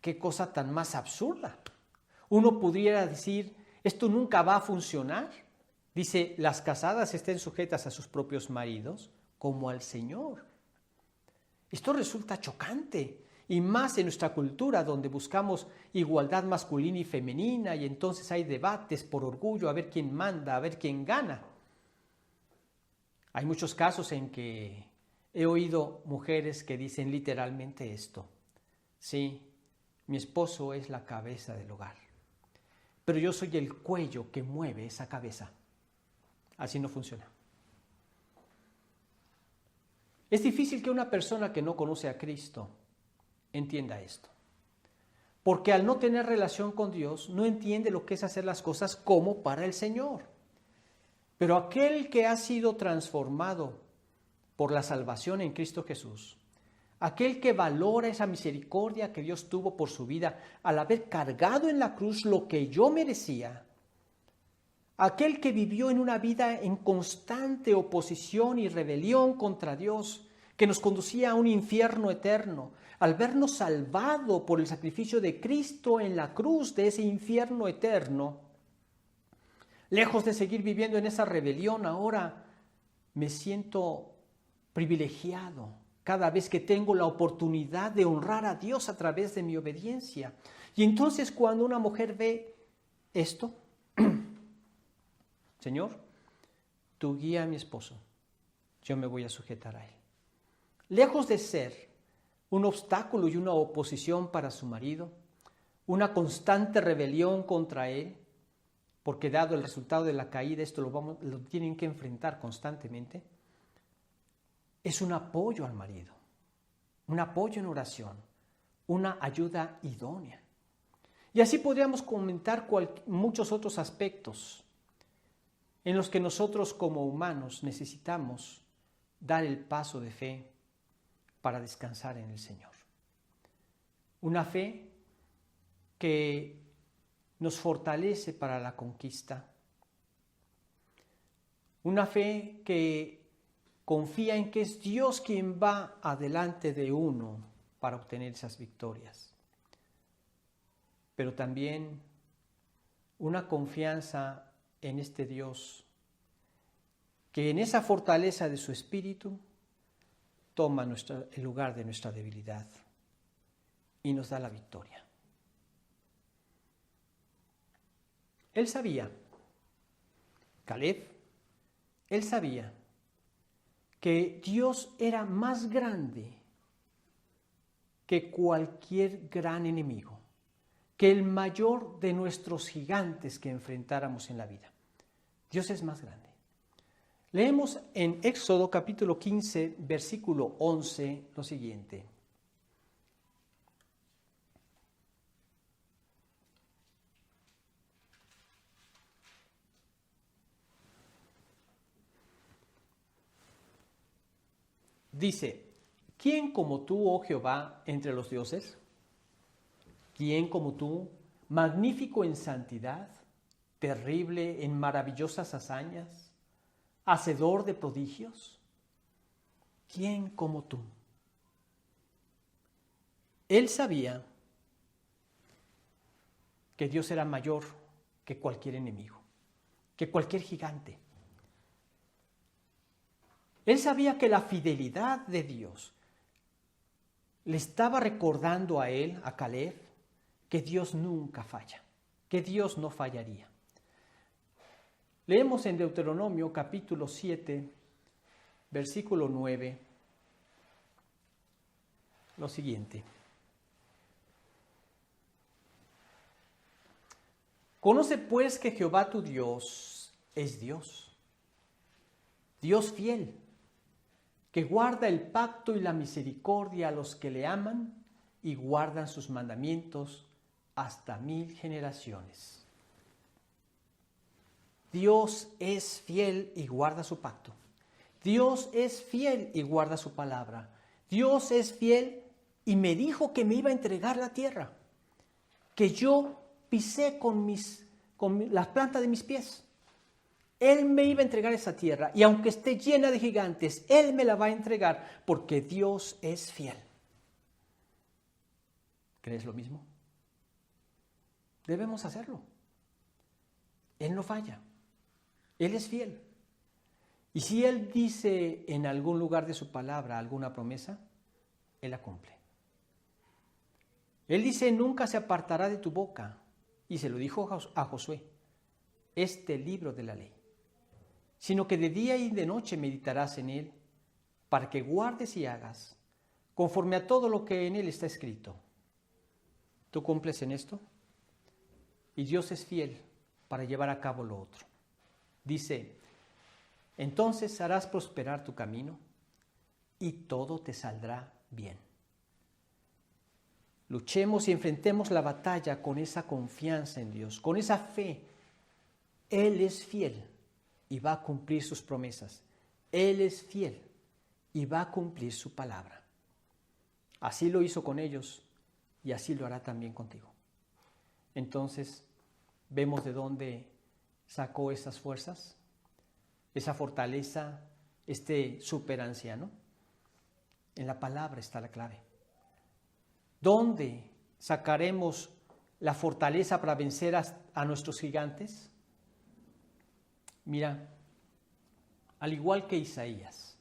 Qué cosa tan más absurda. Uno pudiera decir, esto nunca va a funcionar. Dice, las casadas estén sujetas a sus propios maridos como al Señor. Esto resulta chocante, y más en nuestra cultura donde buscamos igualdad masculina y femenina y entonces hay debates por orgullo a ver quién manda, a ver quién gana. Hay muchos casos en que he oído mujeres que dicen literalmente esto. Sí, mi esposo es la cabeza del hogar, pero yo soy el cuello que mueve esa cabeza. Así no funciona. Es difícil que una persona que no conoce a Cristo entienda esto. Porque al no tener relación con Dios, no entiende lo que es hacer las cosas como para el Señor. Pero aquel que ha sido transformado por la salvación en Cristo Jesús, aquel que valora esa misericordia que Dios tuvo por su vida al haber cargado en la cruz lo que yo merecía, aquel que vivió en una vida en constante oposición y rebelión contra Dios, que nos conducía a un infierno eterno, al vernos salvado por el sacrificio de Cristo en la cruz de ese infierno eterno, lejos de seguir viviendo en esa rebelión, ahora me siento privilegiado cada vez que tengo la oportunidad de honrar a Dios a través de mi obediencia. Y entonces cuando una mujer ve esto, Señor, tú guía a mi esposo, yo me voy a sujetar a él. Lejos de ser un obstáculo y una oposición para su marido, una constante rebelión contra él, porque dado el resultado de la caída, esto lo tienen que enfrentar constantemente, es un apoyo al marido, un apoyo en oración, una ayuda idónea. Y así podríamos comentar muchos otros aspectos en los que nosotros como humanos necesitamos dar el paso de fe para descansar en el Señor. Una fe que nos fortalece para la conquista. Una fe que confía en que es Dios quien va adelante de uno para obtener esas victorias. Pero también una confianza en este Dios que en esa fortaleza de su espíritu toma el lugar de nuestra debilidad y nos da la victoria. Él sabía, Caleb, él sabía que Dios era más grande que cualquier gran enemigo, que el mayor de nuestros gigantes que enfrentáramos en la vida. Dios es más grande. Leemos en Éxodo capítulo 15, versículo 11, lo siguiente. Dice, ¿quién como tú, oh Jehová, entre los dioses? ¿Quién como tú, magnífico en santidad, terrible en maravillosas hazañas, hacedor de prodigios? ¿Quién como tú? Él sabía que Dios era mayor que cualquier enemigo, que cualquier gigante. Él sabía que la fidelidad de Dios le estaba recordando a él, a Caleb, que Dios nunca falla, que Dios no fallaría. Leemos en Deuteronomio capítulo 7, versículo 9, lo siguiente. Conoce pues que Jehová tu Dios es Dios, Dios fiel, que guarda el pacto y la misericordia a los que le aman y guardan sus mandamientos hasta 1000 generaciones. Dios es fiel y guarda su pacto. Dios es fiel y guarda su palabra. Dios es fiel y me dijo que me iba a entregar la tierra, que yo pisé con las plantas de mis pies. Él me iba a entregar esa tierra y aunque esté llena de gigantes, Él me la va a entregar porque Dios es fiel. ¿Crees lo mismo? Debemos hacerlo. Él no falla. Él es fiel. Y si Él dice en algún lugar de su palabra alguna promesa, Él la cumple. Él dice, nunca se apartará de tu boca, y se lo dijo a Josué, este libro de la ley, sino que de día y de noche meditarás en él, para que guardes y hagas, conforme a todo lo que en él está escrito. ¿Tú cumples en esto? Y Dios es fiel para llevar a cabo lo otro. Dice, entonces harás prosperar tu camino y todo te saldrá bien. Luchemos y enfrentemos la batalla con esa confianza en Dios, con esa fe. Él es fiel y va a cumplir sus promesas. Él es fiel y va a cumplir su palabra. Así lo hizo con ellos y así lo hará también contigo. Entonces, vemos de dónde sacó esas fuerzas, esa fortaleza, este superanciano. En la palabra está la clave. ¿Dónde sacaremos la fortaleza para vencer a nuestros gigantes? Mira, al igual que Isaías,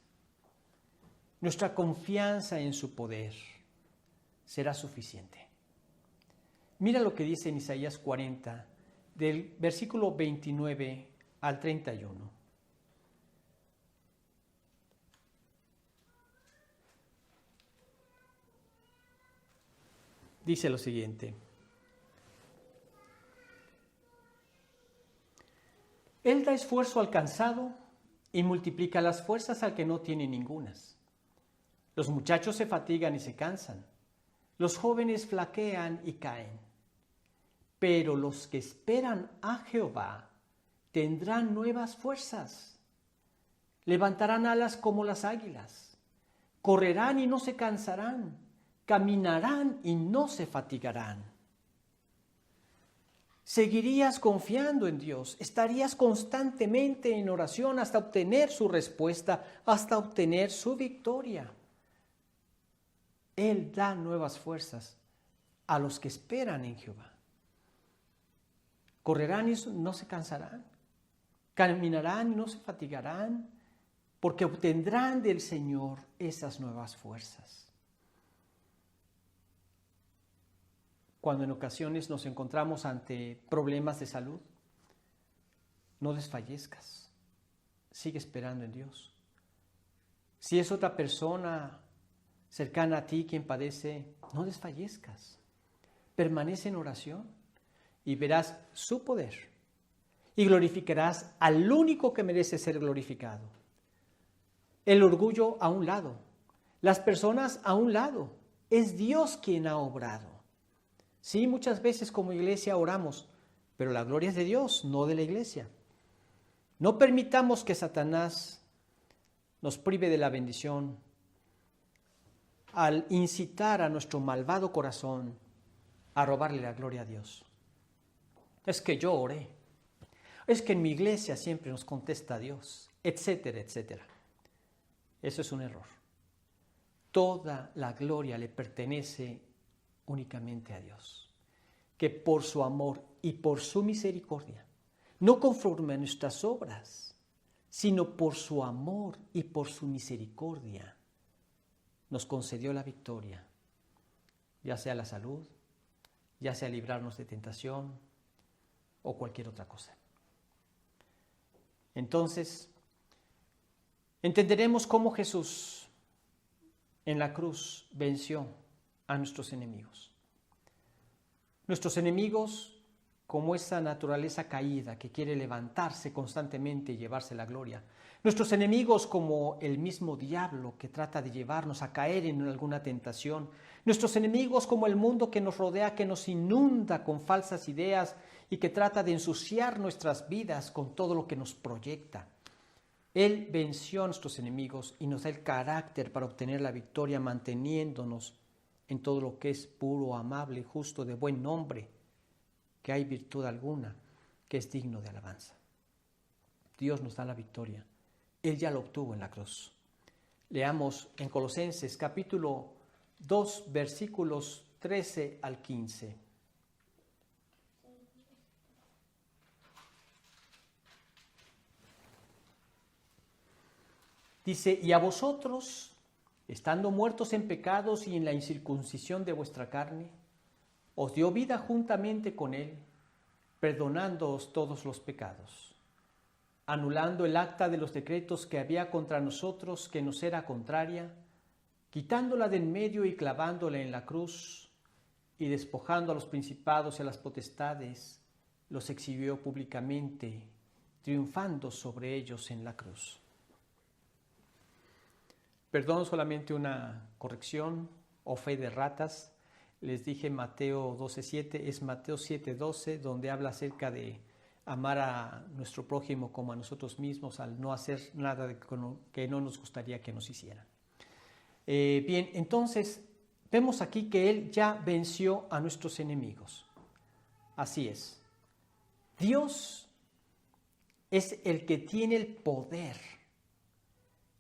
nuestra confianza en su poder será suficiente. Mira lo que dice en Isaías 40, del versículo 29 al 31. Dice lo siguiente. Él da esfuerzo al cansado y multiplica las fuerzas al que no tiene ningunas. Los muchachos se fatigan y se cansan. Los jóvenes flaquean y caen. Pero los que esperan a Jehová tendrán nuevas fuerzas. Levantarán alas como las águilas. Correrán y no se cansarán. Caminarán y no se fatigarán. Seguirías confiando en Dios, estarías constantemente en oración hasta obtener su respuesta, hasta obtener su victoria. Él da nuevas fuerzas a los que esperan en Jehová. Correrán y no se cansarán, caminarán y no se fatigarán, porque obtendrán del Señor esas nuevas fuerzas. Cuando en ocasiones nos encontramos ante problemas de salud, no desfallezcas, sigue esperando en Dios. Si es otra persona cercana a ti quien padece, no desfallezcas, permanece en oración y verás su poder y glorificarás al único que merece ser glorificado. El orgullo a un lado, las personas a un lado, es Dios quien ha obrado. Sí, muchas veces como iglesia oramos, pero la gloria es de Dios, no de la iglesia. No permitamos que Satanás nos prive de la bendición al incitar a nuestro malvado corazón a robarle la gloria a Dios. Es que yo oré, es que en mi iglesia siempre nos contesta Dios, etcétera, etcétera. Eso es un error. Toda la gloria le pertenece únicamente a Dios, que por su amor y por su misericordia, no conforme a nuestras obras, sino por su amor y por su misericordia, nos concedió la victoria, ya sea la salud, ya sea librarnos de tentación o cualquier otra cosa. Entonces, entenderemos cómo Jesús en la cruz venció a nuestros enemigos. Nuestros enemigos como esa naturaleza caída que quiere levantarse constantemente y llevarse la gloria. Nuestros enemigos como el mismo diablo que trata de llevarnos a caer en alguna tentación. Nuestros enemigos como el mundo que nos rodea, que nos inunda con falsas ideas y que trata de ensuciar nuestras vidas con todo lo que nos proyecta. Él venció a nuestros enemigos y nos da el carácter para obtener la victoria manteniéndonos en todo lo que es puro, amable, justo, de buen nombre, que hay virtud alguna, que es digno de alabanza. Dios nos da la victoria. Él ya lo obtuvo en la cruz. Leamos en Colosenses capítulo 2, versículos 13 al 15. Dice, y a vosotros, estando muertos en pecados y en la incircuncisión de vuestra carne, os dio vida juntamente con Él, perdonándoos todos los pecados, anulando el acta de los decretos que había contra nosotros, que nos era contraria, quitándola de en medio y clavándola en la cruz, y despojando a los principados y a las potestades, los exhibió públicamente, triunfando sobre ellos en la cruz. Perdón, solamente una corrección o fe de ratas. Les dije Mateo 12:7, es Mateo 7:12, donde habla acerca de amar a nuestro prójimo como a nosotros mismos, al no hacer nada que no nos gustaría que nos hicieran. Bien, entonces vemos aquí que Él ya venció a nuestros enemigos. Así es. Dios es el que tiene el poder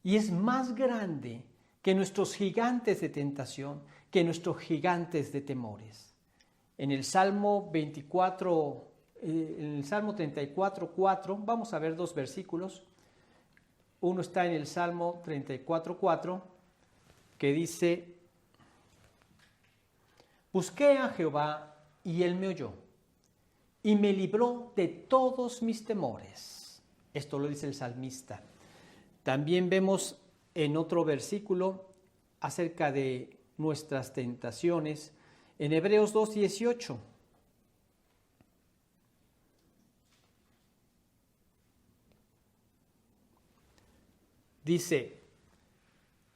y es más grande que nuestros gigantes de tentación, que nuestros gigantes de temores. En el Salmo 24, en el Salmo 34:4, vamos a ver dos versículos. Uno está en el Salmo 34:4, que dice, busqué a Jehová y Él me oyó, y me libró de todos mis temores. Esto lo dice el salmista. También vemos en otro versículo acerca de nuestras tentaciones, en Hebreos 2:18. Dice,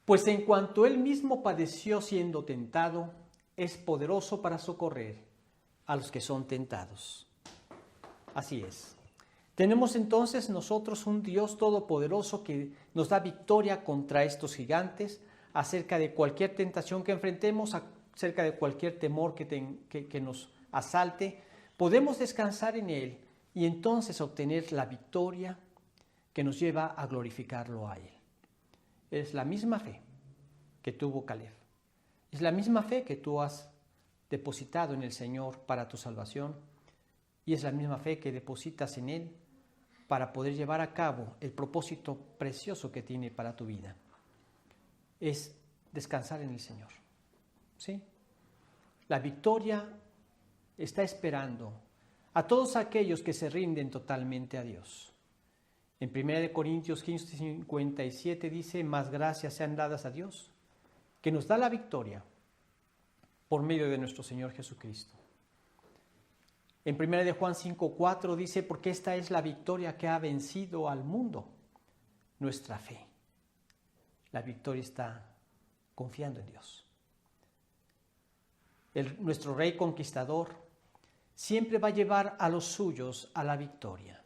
pues en cuanto Él mismo padeció siendo tentado, es poderoso para socorrer a los que son tentados. Así es. Tenemos entonces nosotros un Dios todopoderoso que nos da victoria contra estos gigantes, acerca de cualquier tentación que enfrentemos, acerca de cualquier temor que nos asalte. Podemos descansar en Él y entonces obtener la victoria que nos lleva a glorificarlo a Él. Es la misma fe que tuvo Caleb. Es la misma fe que tú has depositado en el Señor para tu salvación y es la misma fe que depositas en Él para poder llevar a cabo el propósito precioso que tiene para tu vida. Es descansar en el Señor. ¿Sí? La victoria está esperando a todos aquellos que se rinden totalmente a Dios. En 1 Corintios 15:57 dice, más gracias sean dadas a Dios, que nos da la victoria por medio de nuestro Señor Jesucristo. En 1 Juan 5:4 dice, porque esta es la victoria que ha vencido al mundo, nuestra fe. La victoria está confiando en Dios. Nuestro Rey conquistador siempre va a llevar a los suyos a la victoria.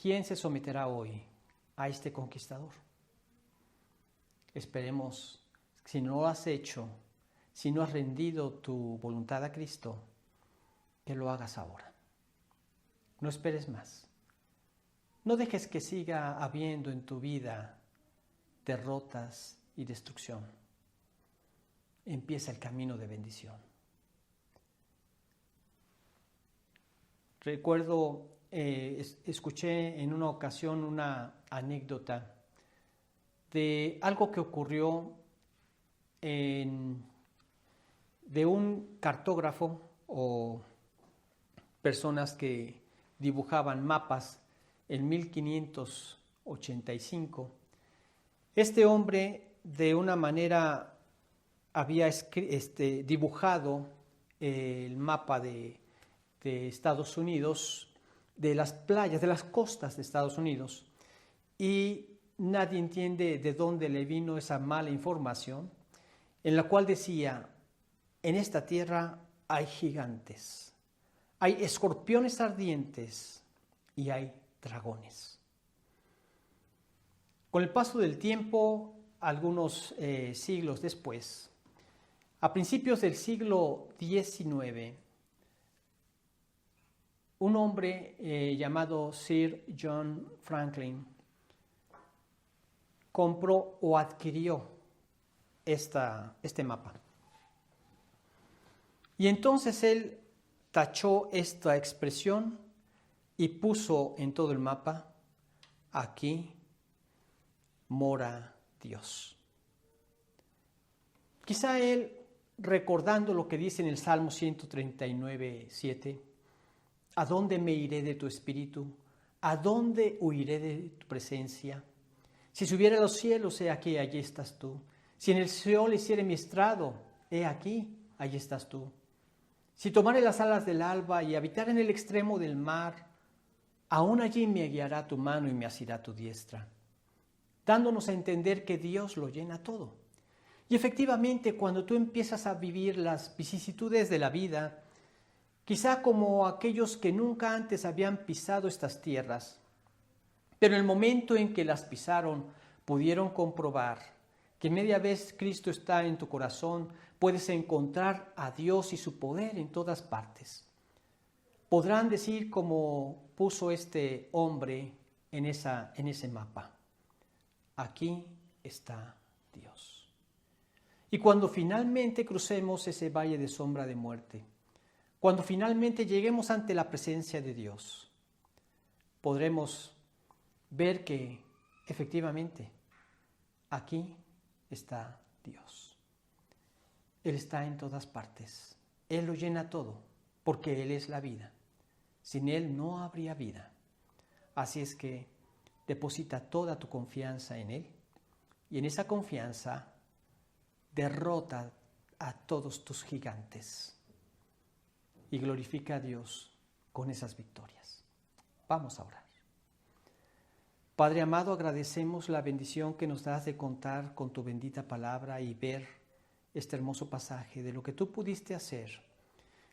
¿Quién se someterá hoy a este conquistador? Esperemos, si no lo has hecho, si no has rendido tu voluntad a Cristo, que lo hagas ahora. No esperes más. No dejes que siga habiendo en tu vida derrotas y destrucción. Empieza el camino de bendición. Recuerdo, escuché en una ocasión una anécdota de algo que ocurrió de un cartógrafo o personas que dibujaban mapas en 1585. Este hombre de una manera había dibujado el mapa de de Estados Unidos, de las playas, de las costas de Estados Unidos, y nadie entiende de dónde le vino esa mala información, en la cual decía, en esta tierra hay gigantes, hay escorpiones ardientes y hay dragones. Con el paso del tiempo, algunos siglos después, a principios del siglo XIX, un hombre llamado Sir John Franklin compró o adquirió este mapa. Y entonces él tachó esta expresión y puso en todo el mapa, aquí mora Dios. Quizá él, recordando lo que dice en el Salmo 139:7, ¿a dónde me iré de tu espíritu? ¿A dónde huiré de tu presencia? Si subiera a los cielos, he aquí, allí estás tú. Si en el Seol hiciere mi estrado, he aquí, allí estás tú. Si tomare las alas del alba y habitar en el extremo del mar, aún allí me guiará tu mano y me asirá tu diestra, dándonos a entender que Dios lo llena todo. Y efectivamente, cuando tú empiezas a vivir las vicisitudes de la vida, quizá como aquellos que nunca antes habían pisado estas tierras, pero en el momento en que las pisaron, pudieron comprobar que media vez Cristo está en tu corazón, puedes encontrar a Dios y su poder en todas partes. Podrán decir como puso este hombre en ese mapa, aquí está Dios. Y cuando finalmente crucemos ese valle de sombra de muerte, cuando finalmente lleguemos ante la presencia de Dios, podremos ver que efectivamente aquí está Dios. Él está en todas partes. Él lo llena todo, porque Él es la vida. Sin Él no habría vida. Así es que deposita toda tu confianza en Él y en esa confianza derrota a todos tus gigantes y glorifica a Dios con esas victorias. Vamos a orar. Padre amado, agradecemos la bendición que nos das de contar con tu bendita palabra y ver este hermoso pasaje de lo que tú pudiste hacer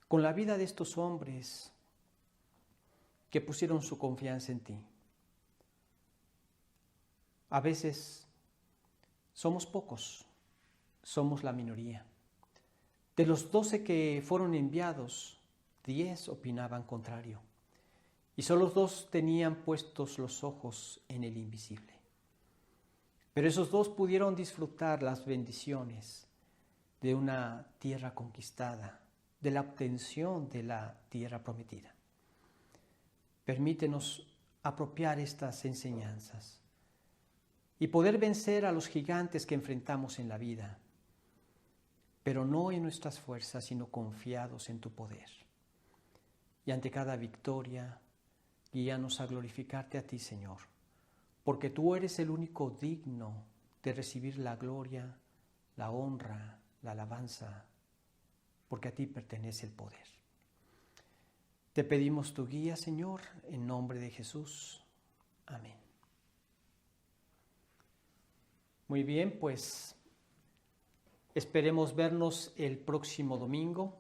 con la vida de estos hombres que pusieron su confianza en ti. A veces somos pocos, somos la minoría. De los 12 que fueron enviados, 10 opinaban contrario. Y solo 2 tenían puestos los ojos en el invisible. Pero esos 2 pudieron disfrutar las bendiciones de una tierra conquistada, de la obtención de la tierra prometida. Permítenos apropiar estas enseñanzas y poder vencer a los gigantes que enfrentamos en la vida, pero no en nuestras fuerzas, sino confiados en tu poder. Y ante cada victoria, guíanos a glorificarte a ti, Señor, porque tú eres el único digno de recibir la gloria, la honra, la alabanza, porque a ti pertenece el poder. Te pedimos tu guía, Señor, en nombre de Jesús. Amén. Muy bien, pues esperemos vernos el próximo domingo